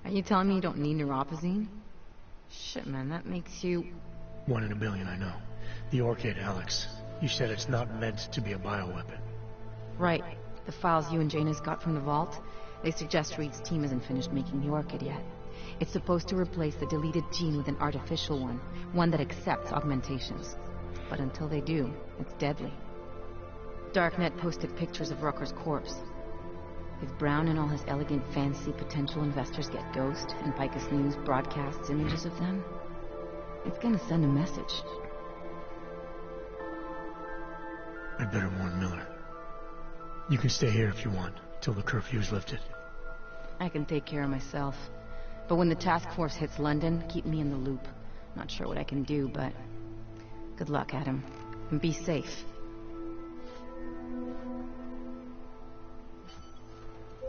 Are you telling me you don't need neuropozyne? Shit, man, that makes you... 1 in a billion, I know. The orchid, Alex. You said it's not meant to be a bioweapon. Right. The files you and Janus got from the vault, they suggest Reed's team isn't finished making the orchid yet. It's supposed to replace the deleted gene with an artificial one that accepts augmentations. But until they do, it's deadly. Darknet posted pictures of Rucker's corpse. If Brown and all his elegant fancy potential investors get Ghost, and Picus News broadcasts images of them, it's gonna send a message. I'd better warn Miller. You can stay here if you want, till the curfew's lifted. I can take care of myself. But when the task force hits London, keep me in the loop. Not sure what I can do, but... good luck, Adam. And be safe.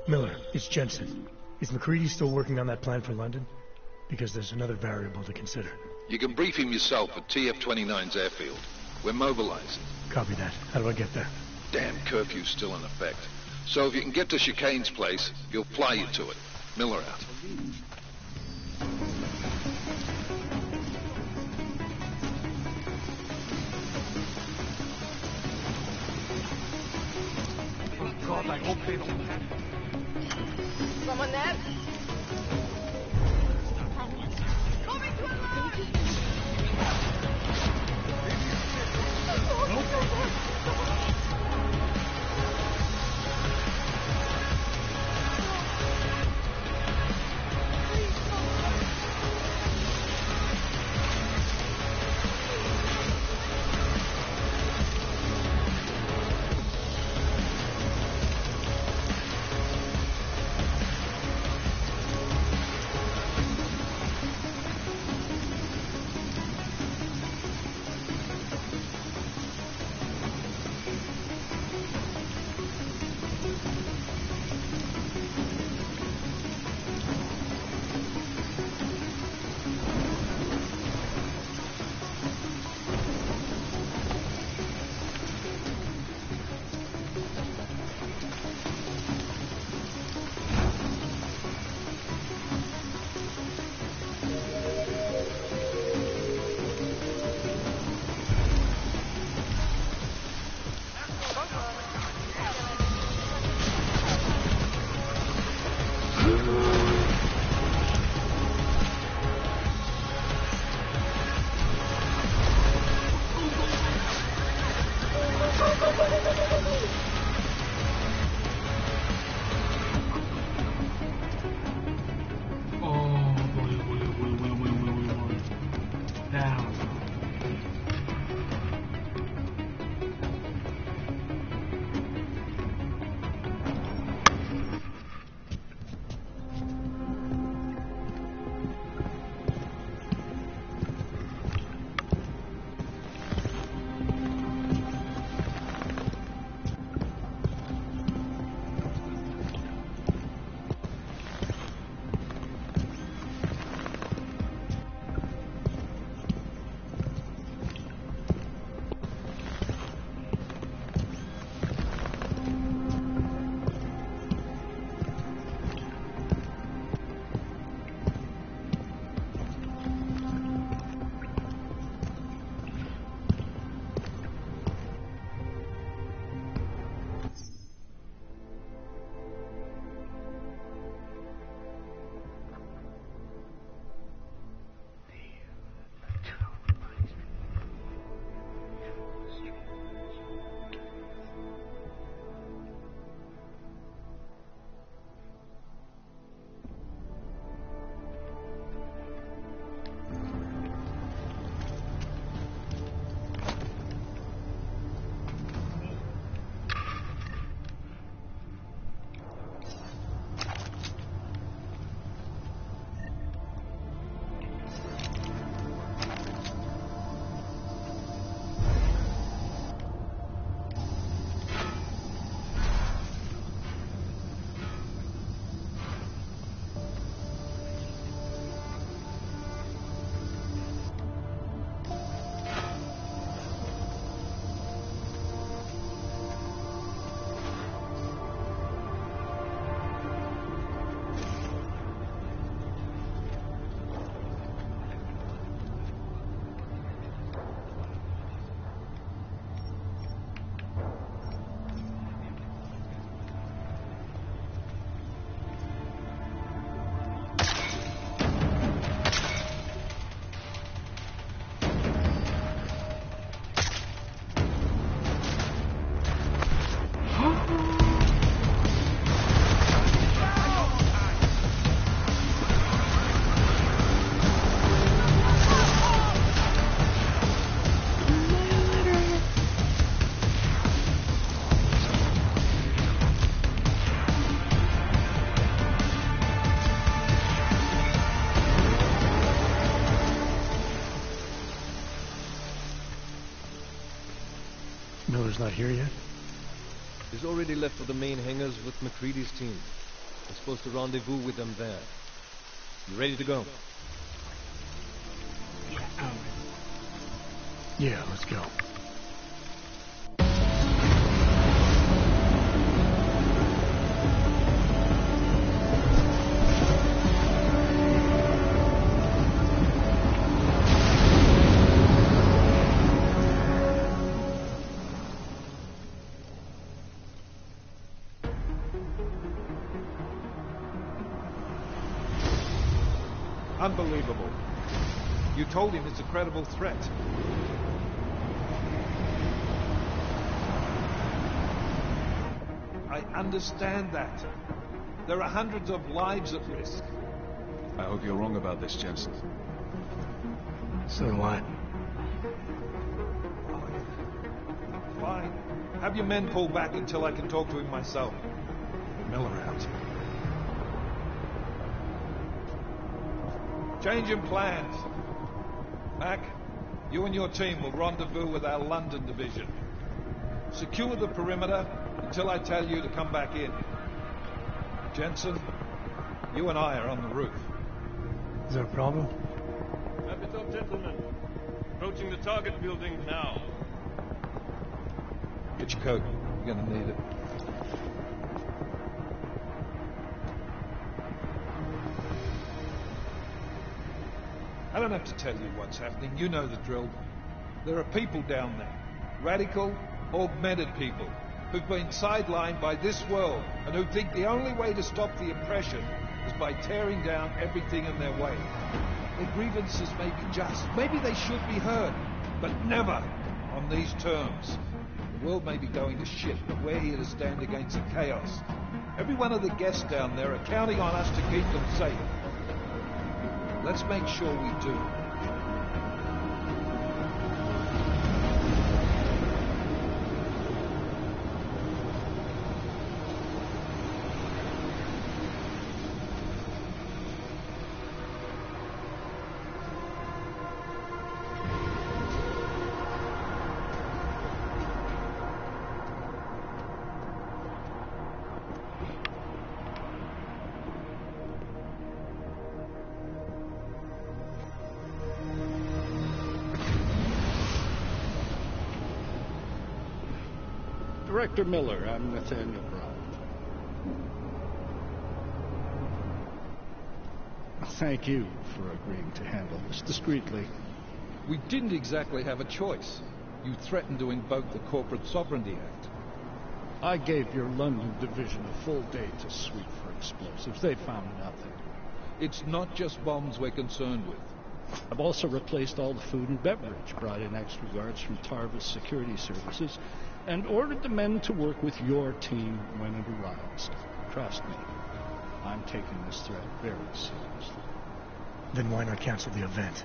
Miller, it's Jensen. Is McCready still working on that plan for London? Because there's another variable to consider. You can brief him yourself at TF-29's airfield. We're mobilizing. Copy that. How do I get there? Damn curfew's still in effect. So if you can get to Chicane's place, he'll fly you to it. Miller out. Oh God, I hope they don't... Someone there? Miller's not here yet? He's already left for the main hangars with McCready's team. I'm supposed to rendezvous with them there. You ready to go? Yeah, let's go. Unbelievable. You told him it's a credible threat. I understand that. There are hundreds of lives at risk. I hope you're wrong about this, Jensen. So do I. Fine. Have your men pull back until I can talk to him myself. Miller out. Change in plans. Mac, you and your team will rendezvous with our London division. Secure the perimeter until I tell you to come back in. Jensen, you and I are on the roof. Is there a problem? Wrap it up, gentlemen. Approaching the target building now. Get your coat. You're gonna need it. I don't have to tell you what's happening. You know the drill. There are people down there. Radical, augmented people who've been sidelined by this world and who think the only way to stop the oppression is by tearing down everything in their way. Their grievances may be just. Maybe they should be heard. But never on these terms. The world may be going to shit, but we're here to stand against the chaos. Every one of the guests down there are counting on us to keep them safe. Let's make sure we do. Director Miller, I'm Nathaniel Brown. Thank you for agreeing to handle this discreetly. We didn't exactly have a choice. You threatened to invoke the Corporate Sovereignty Act. I gave your London division a full day to sweep for explosives. They found nothing. It's not just bombs we're concerned with. I've also replaced all the food and beverage, brought in extra guards from Tarvis Security Services, and ordered the men to work with your team when it arrives. Trust me, I'm taking this threat very seriously. Then why not cancel the event?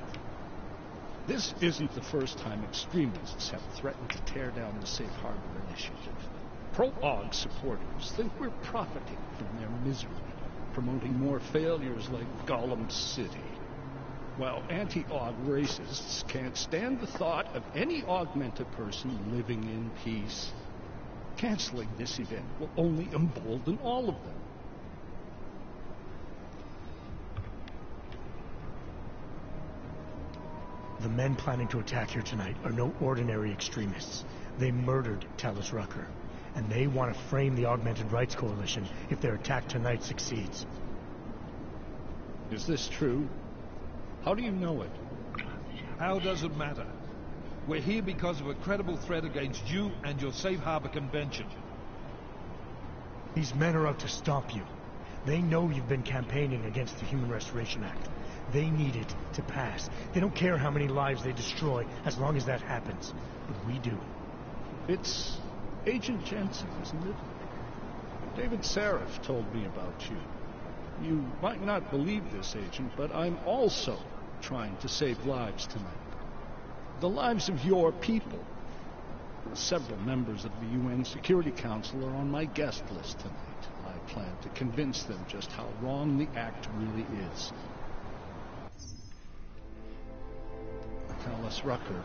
This isn't the first time extremists have threatened to tear down the Safe Harbor Initiative. Pro-AUG supporters think we're profiting from their misery, promoting more failures like Gollum City. While anti-AUG racists can't stand the thought of any augmented person living in peace, canceling this event will only embolden all of them. The men planning to attack here tonight are no ordinary extremists. They murdered Tallis Rucker, and they want to frame the Augmented Rights Coalition if their attack tonight succeeds. Is this true? How do you know it? How does it matter? We're here because of a credible threat against you and your Safe Harbor Convention. These men are out to stop you. They know you've been campaigning against the Human Restoration Act. They need it to pass. They don't care how many lives they destroy, as long as that happens. But we do. It's Agent Jensen, isn't it? David Seraph told me about you. You might not believe this, Agent, but I'm also trying to save lives tonight. The lives of your people. Several members of the UN Security Council are on my guest list tonight. I plan to convince them just how wrong the act really is. Tallis Rucker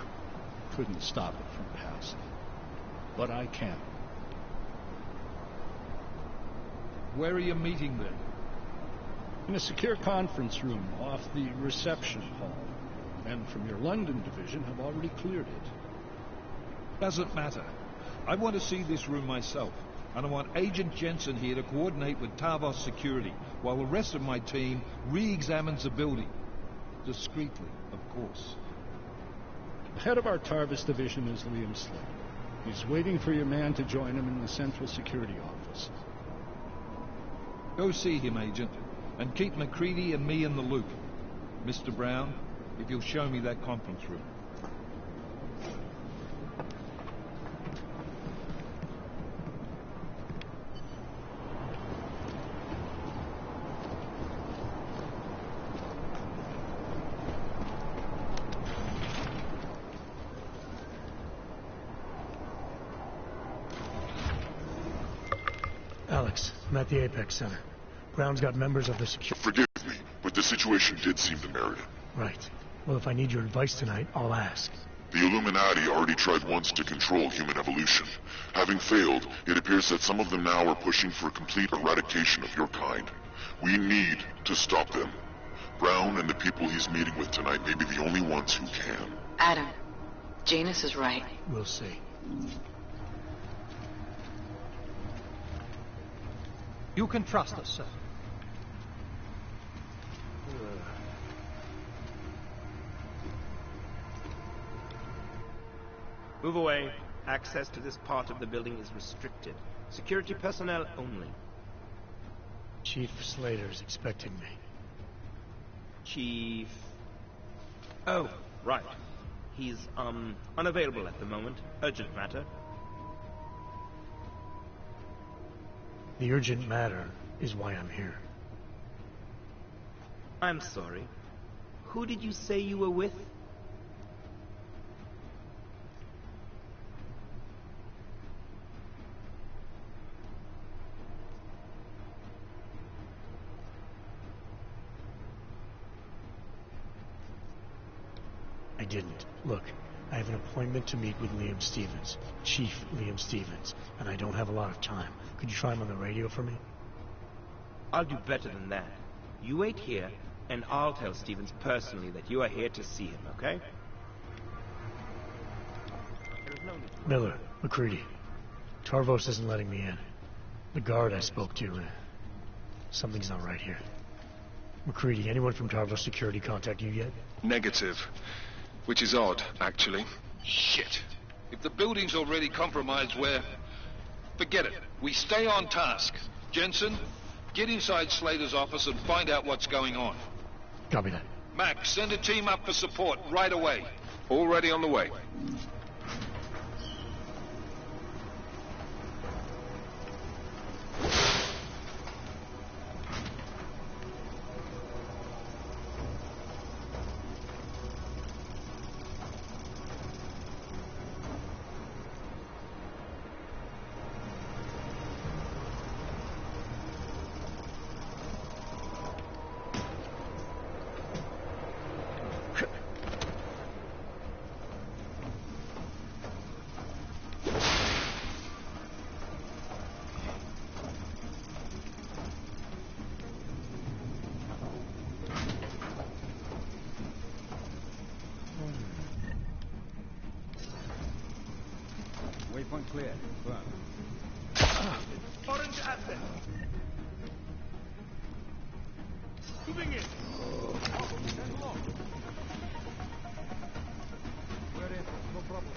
couldn't stop it from passing. but I can. Where are you meeting then? In a secure conference room off the reception hall. Men from your London division have already cleared it. Doesn't matter. I want to see this room myself, and I want Agent Jensen here to coordinate with Tarvos security, while the rest of my team re-examines the building. Discreetly, of course. The head of our Tarvos division is Liam Slater. He's waiting for your man to join him in the Central Security Office. Go see him, Agent, and keep McCready and me in the loop. Mr. Brown, if you'll show me that conference room. Alex, I'm at the Apex Center. Brown's got members of the security... Forgive me, but the situation did seem to merit it. Right. Well, if I need your advice tonight, I'll ask. The Illuminati already tried once to control human evolution. Having failed, it appears that some of them now are pushing for a complete eradication of your kind. We need to stop them. Brown and the people he's meeting with tonight may be the only ones who can. Adam, Janus is right. We'll see. You can trust us, sir. Move away. Access to this part of the building is restricted. Security personnel only. Chief Slater's expecting me. Chief... Oh, right. He's, unavailable at the moment. Urgent matter. The urgent matter is why I'm here. I'm sorry. Who did you say you were with? I didn't. Look, I have an appointment to meet with Liam Stevens, Chief Liam Stevens, and I don't have a lot of time. Could you try him on the radio for me? I'll do better than that. You wait here, and I'll tell Stevens personally that you are here to see him, okay? Miller, McCready. Tarvos isn't letting me in. The guard I spoke to, something's not right here. McCready, anyone from Tarvos Security contact you yet? Negative. Which is odd, actually. Shit. If the building's already compromised, forget it. We stay on task. Jensen, get inside Slater's office and find out what's going on. Copy that. Max, send a team up for support right away. Already on the way. Waypoint clear. Orange asset. Moving in. Where is it? No problem.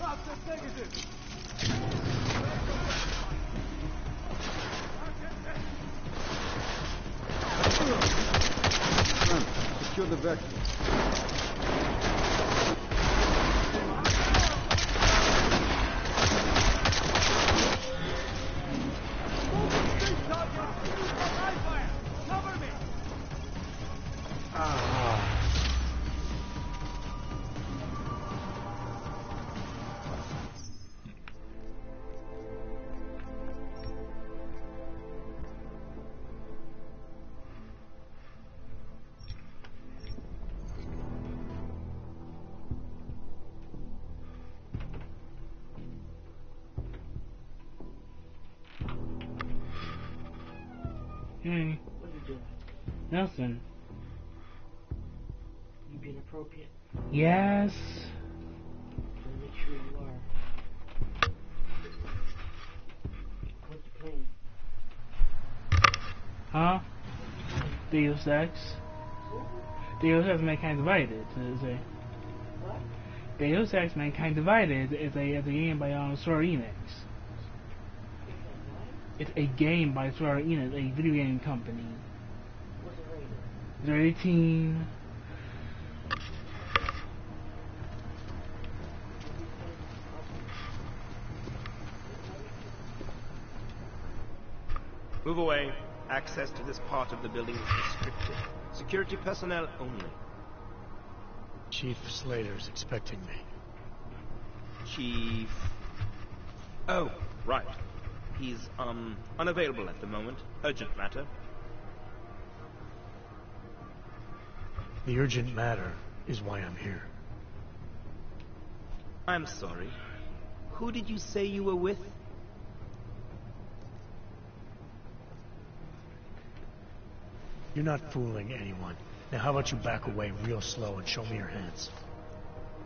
Access negative. Secure the vector. Hey. What are you doing? Nothing. You being appropriate? Yes. I'll make sure you are. What you playing? Huh? Deus Ex. Deus Ex Mankind Divided is a. What? Deus Ex Mankind Divided is a game by Square Enix. It's a game by Square Enix, a video game company. What's it rated? They're 18. Move away. Access to this part of the building is restricted. Security personnel only. Chief Slater's expecting me. Chief... Oh, right. He's, unavailable at the moment. Urgent matter. The urgent matter is why I'm here. I'm sorry. Who did you say you were with? You're not fooling anyone. Now how about you back away real slow and show me your hands?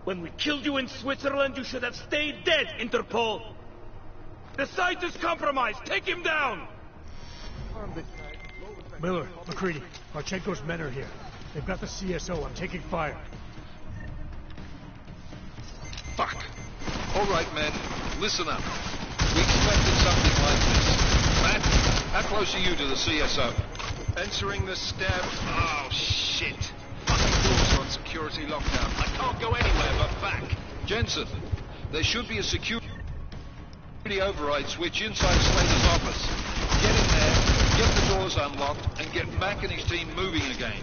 When we killed you in Switzerland, you should have stayed dead, Interpol! The site is compromised! Take him down! Miller, McCready, Marchenko's men are here. They've got the CSO. I'm taking fire. Fuck. All right, men. Listen up. We expected something like this. Matt, how close are you to the CSO? Entering the stab. Oh, shit. Fucking doors are on security lockdown. I can't go anywhere but back. Jensen, there should be a security override switch inside Slater's office. Get in there, get the doors unlocked, and get Mac and his team moving again.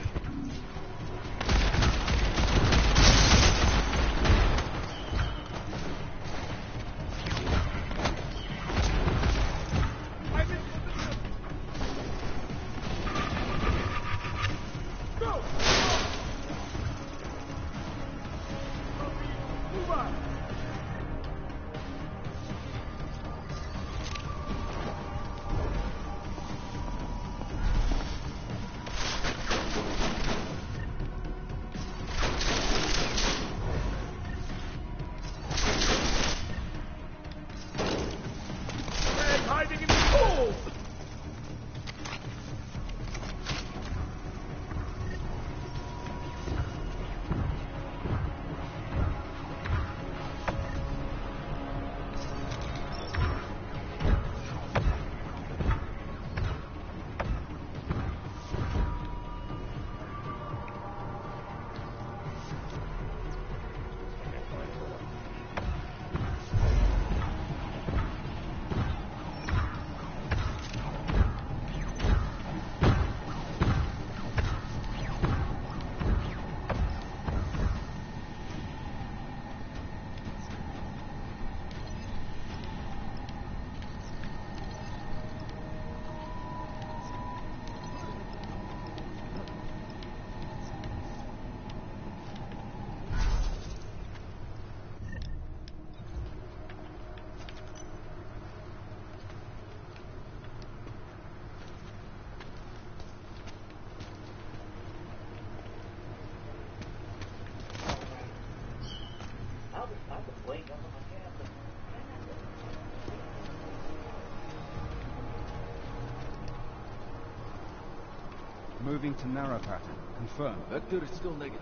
Moving to narrow pattern. Confirm. Vector is still negative.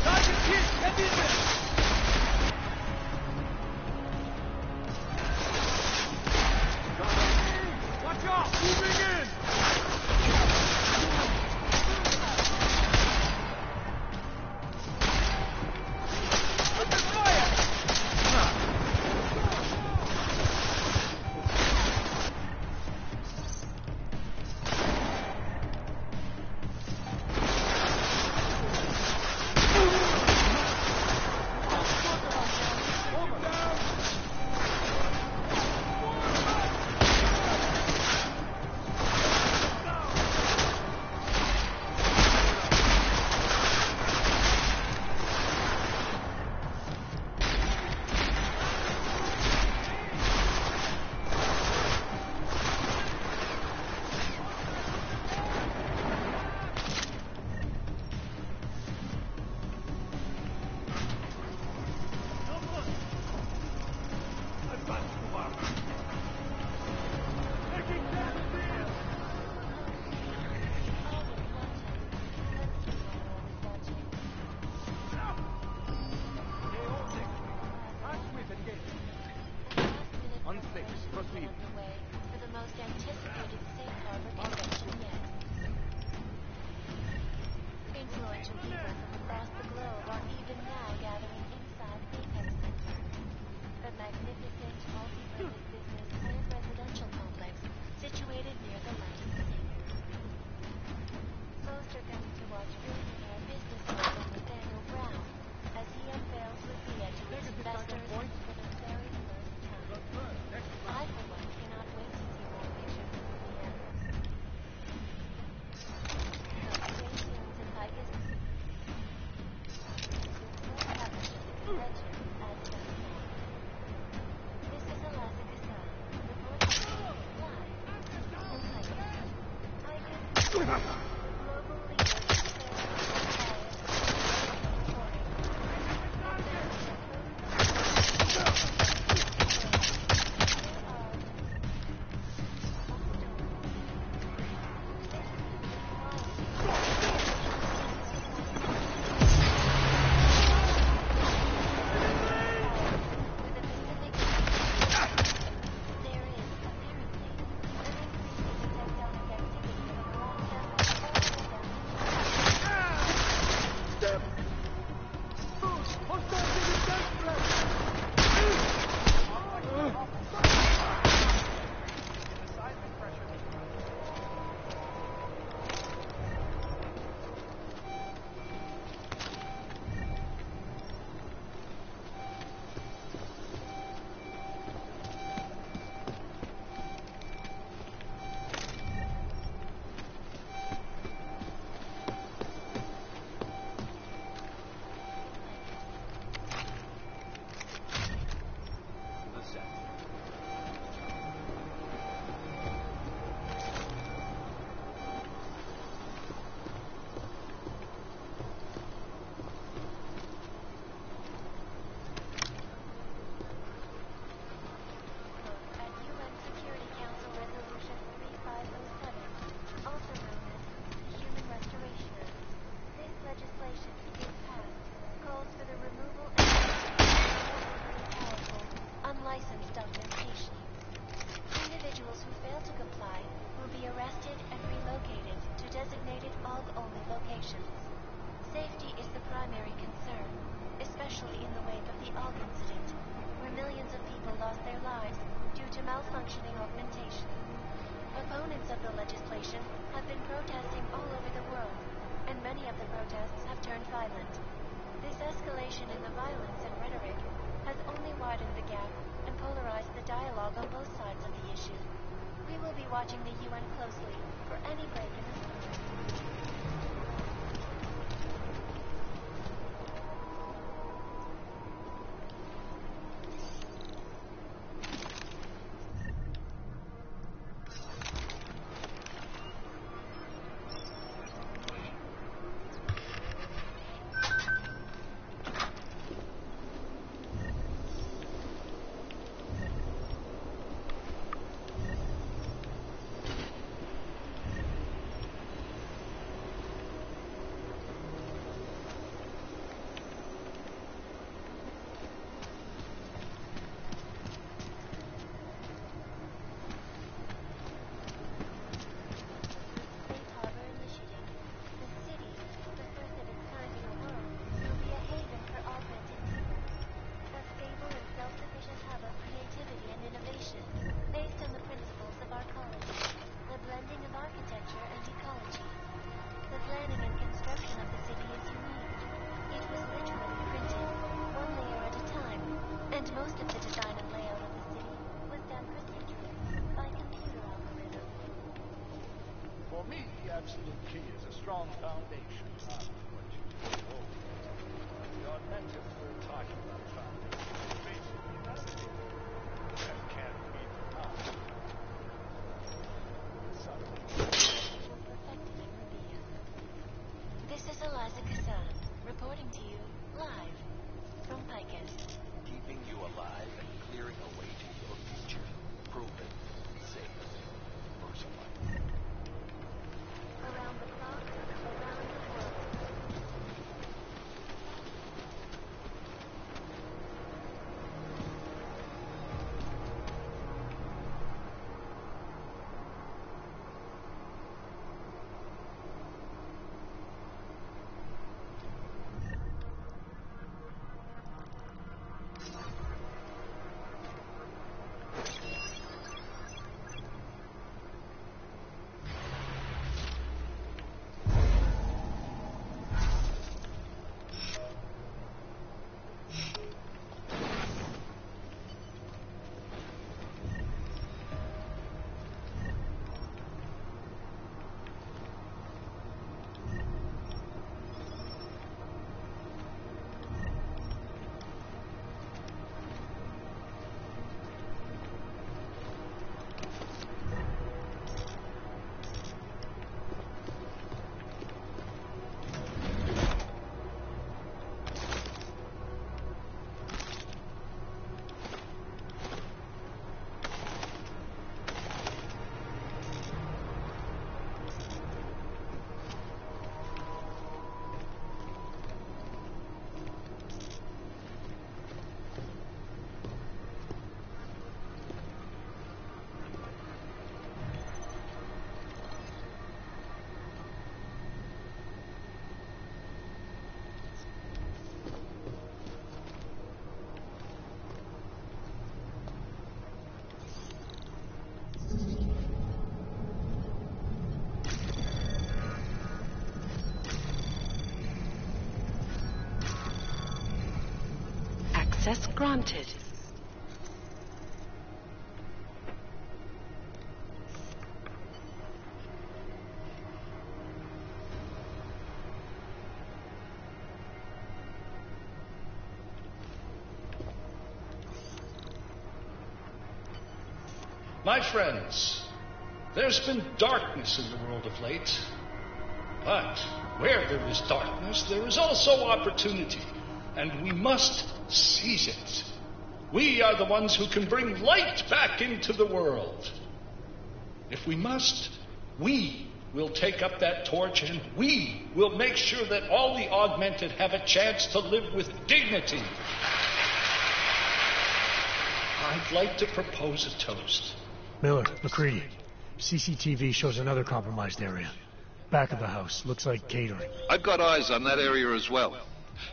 Target hit! Heavy Watching the UN closely for any break in the Access granted. My friends, there's been darkness in the world of late. But where there is darkness, there is also opportunity, and we must seize it. We are the ones who can bring light back into the world. If we must, we will take up that torch, and we will make sure that all the augmented have a chance to live with dignity. I'd like to propose a toast. Miller, McCready, CCTV shows another compromised area. Back of the house. Looks like catering. I've got eyes on that area as well.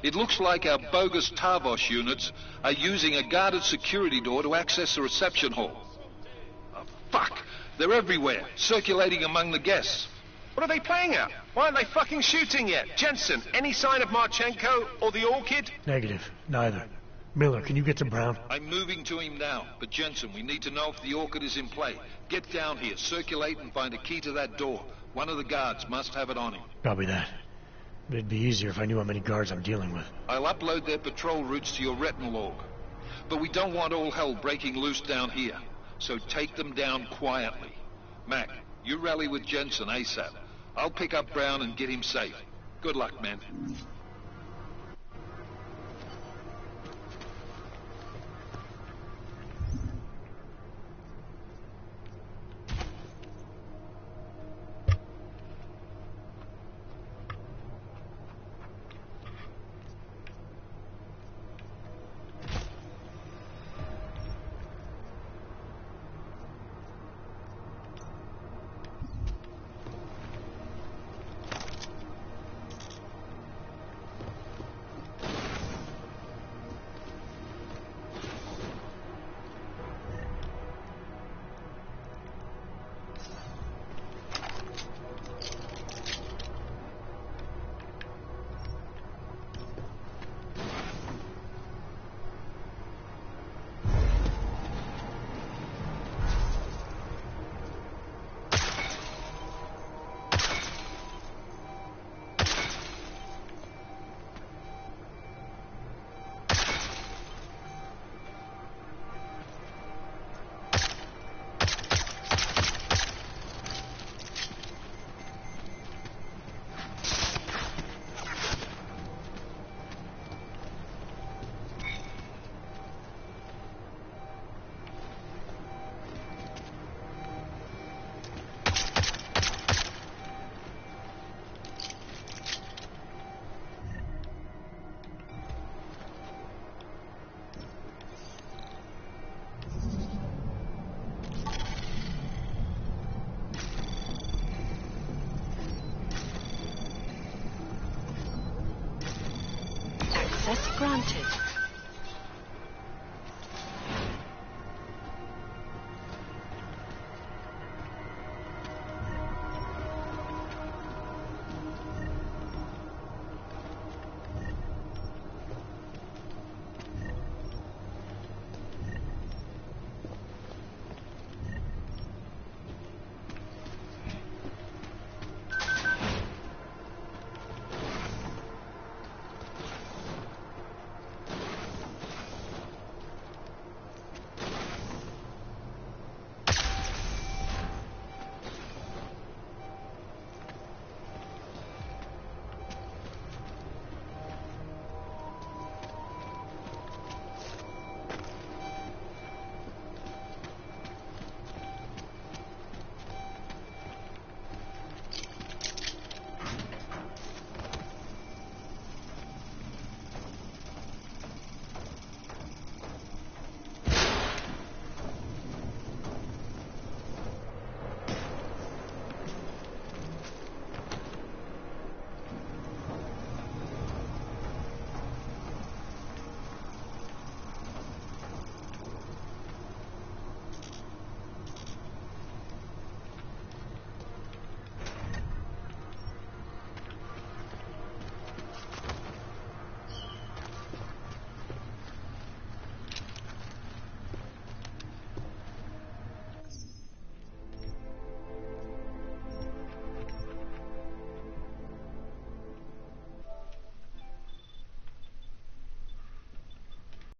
It looks like our bogus Tavos units are using a guarded security door to access the reception hall. Oh, fuck! They're everywhere, circulating among the guests. What are they playing at? Why aren't they fucking shooting yet? Jensen, any sign of Marchenko or the Orchid? Negative. Neither. Miller, can you get to Brown? I'm moving to him now, but Jensen, we need to know if the Orchid is in play. Get down here, circulate and find a key to that door. One of the guards must have it on him. Copy that. But it'd be easier if I knew how many guards I'm dealing with. I'll upload their patrol routes to your retinal log. But we don't want all hell breaking loose down here. So take them down quietly. Mac, you rally with Jensen ASAP. I'll pick up Brown and get him safe. Good luck, man. Access granted.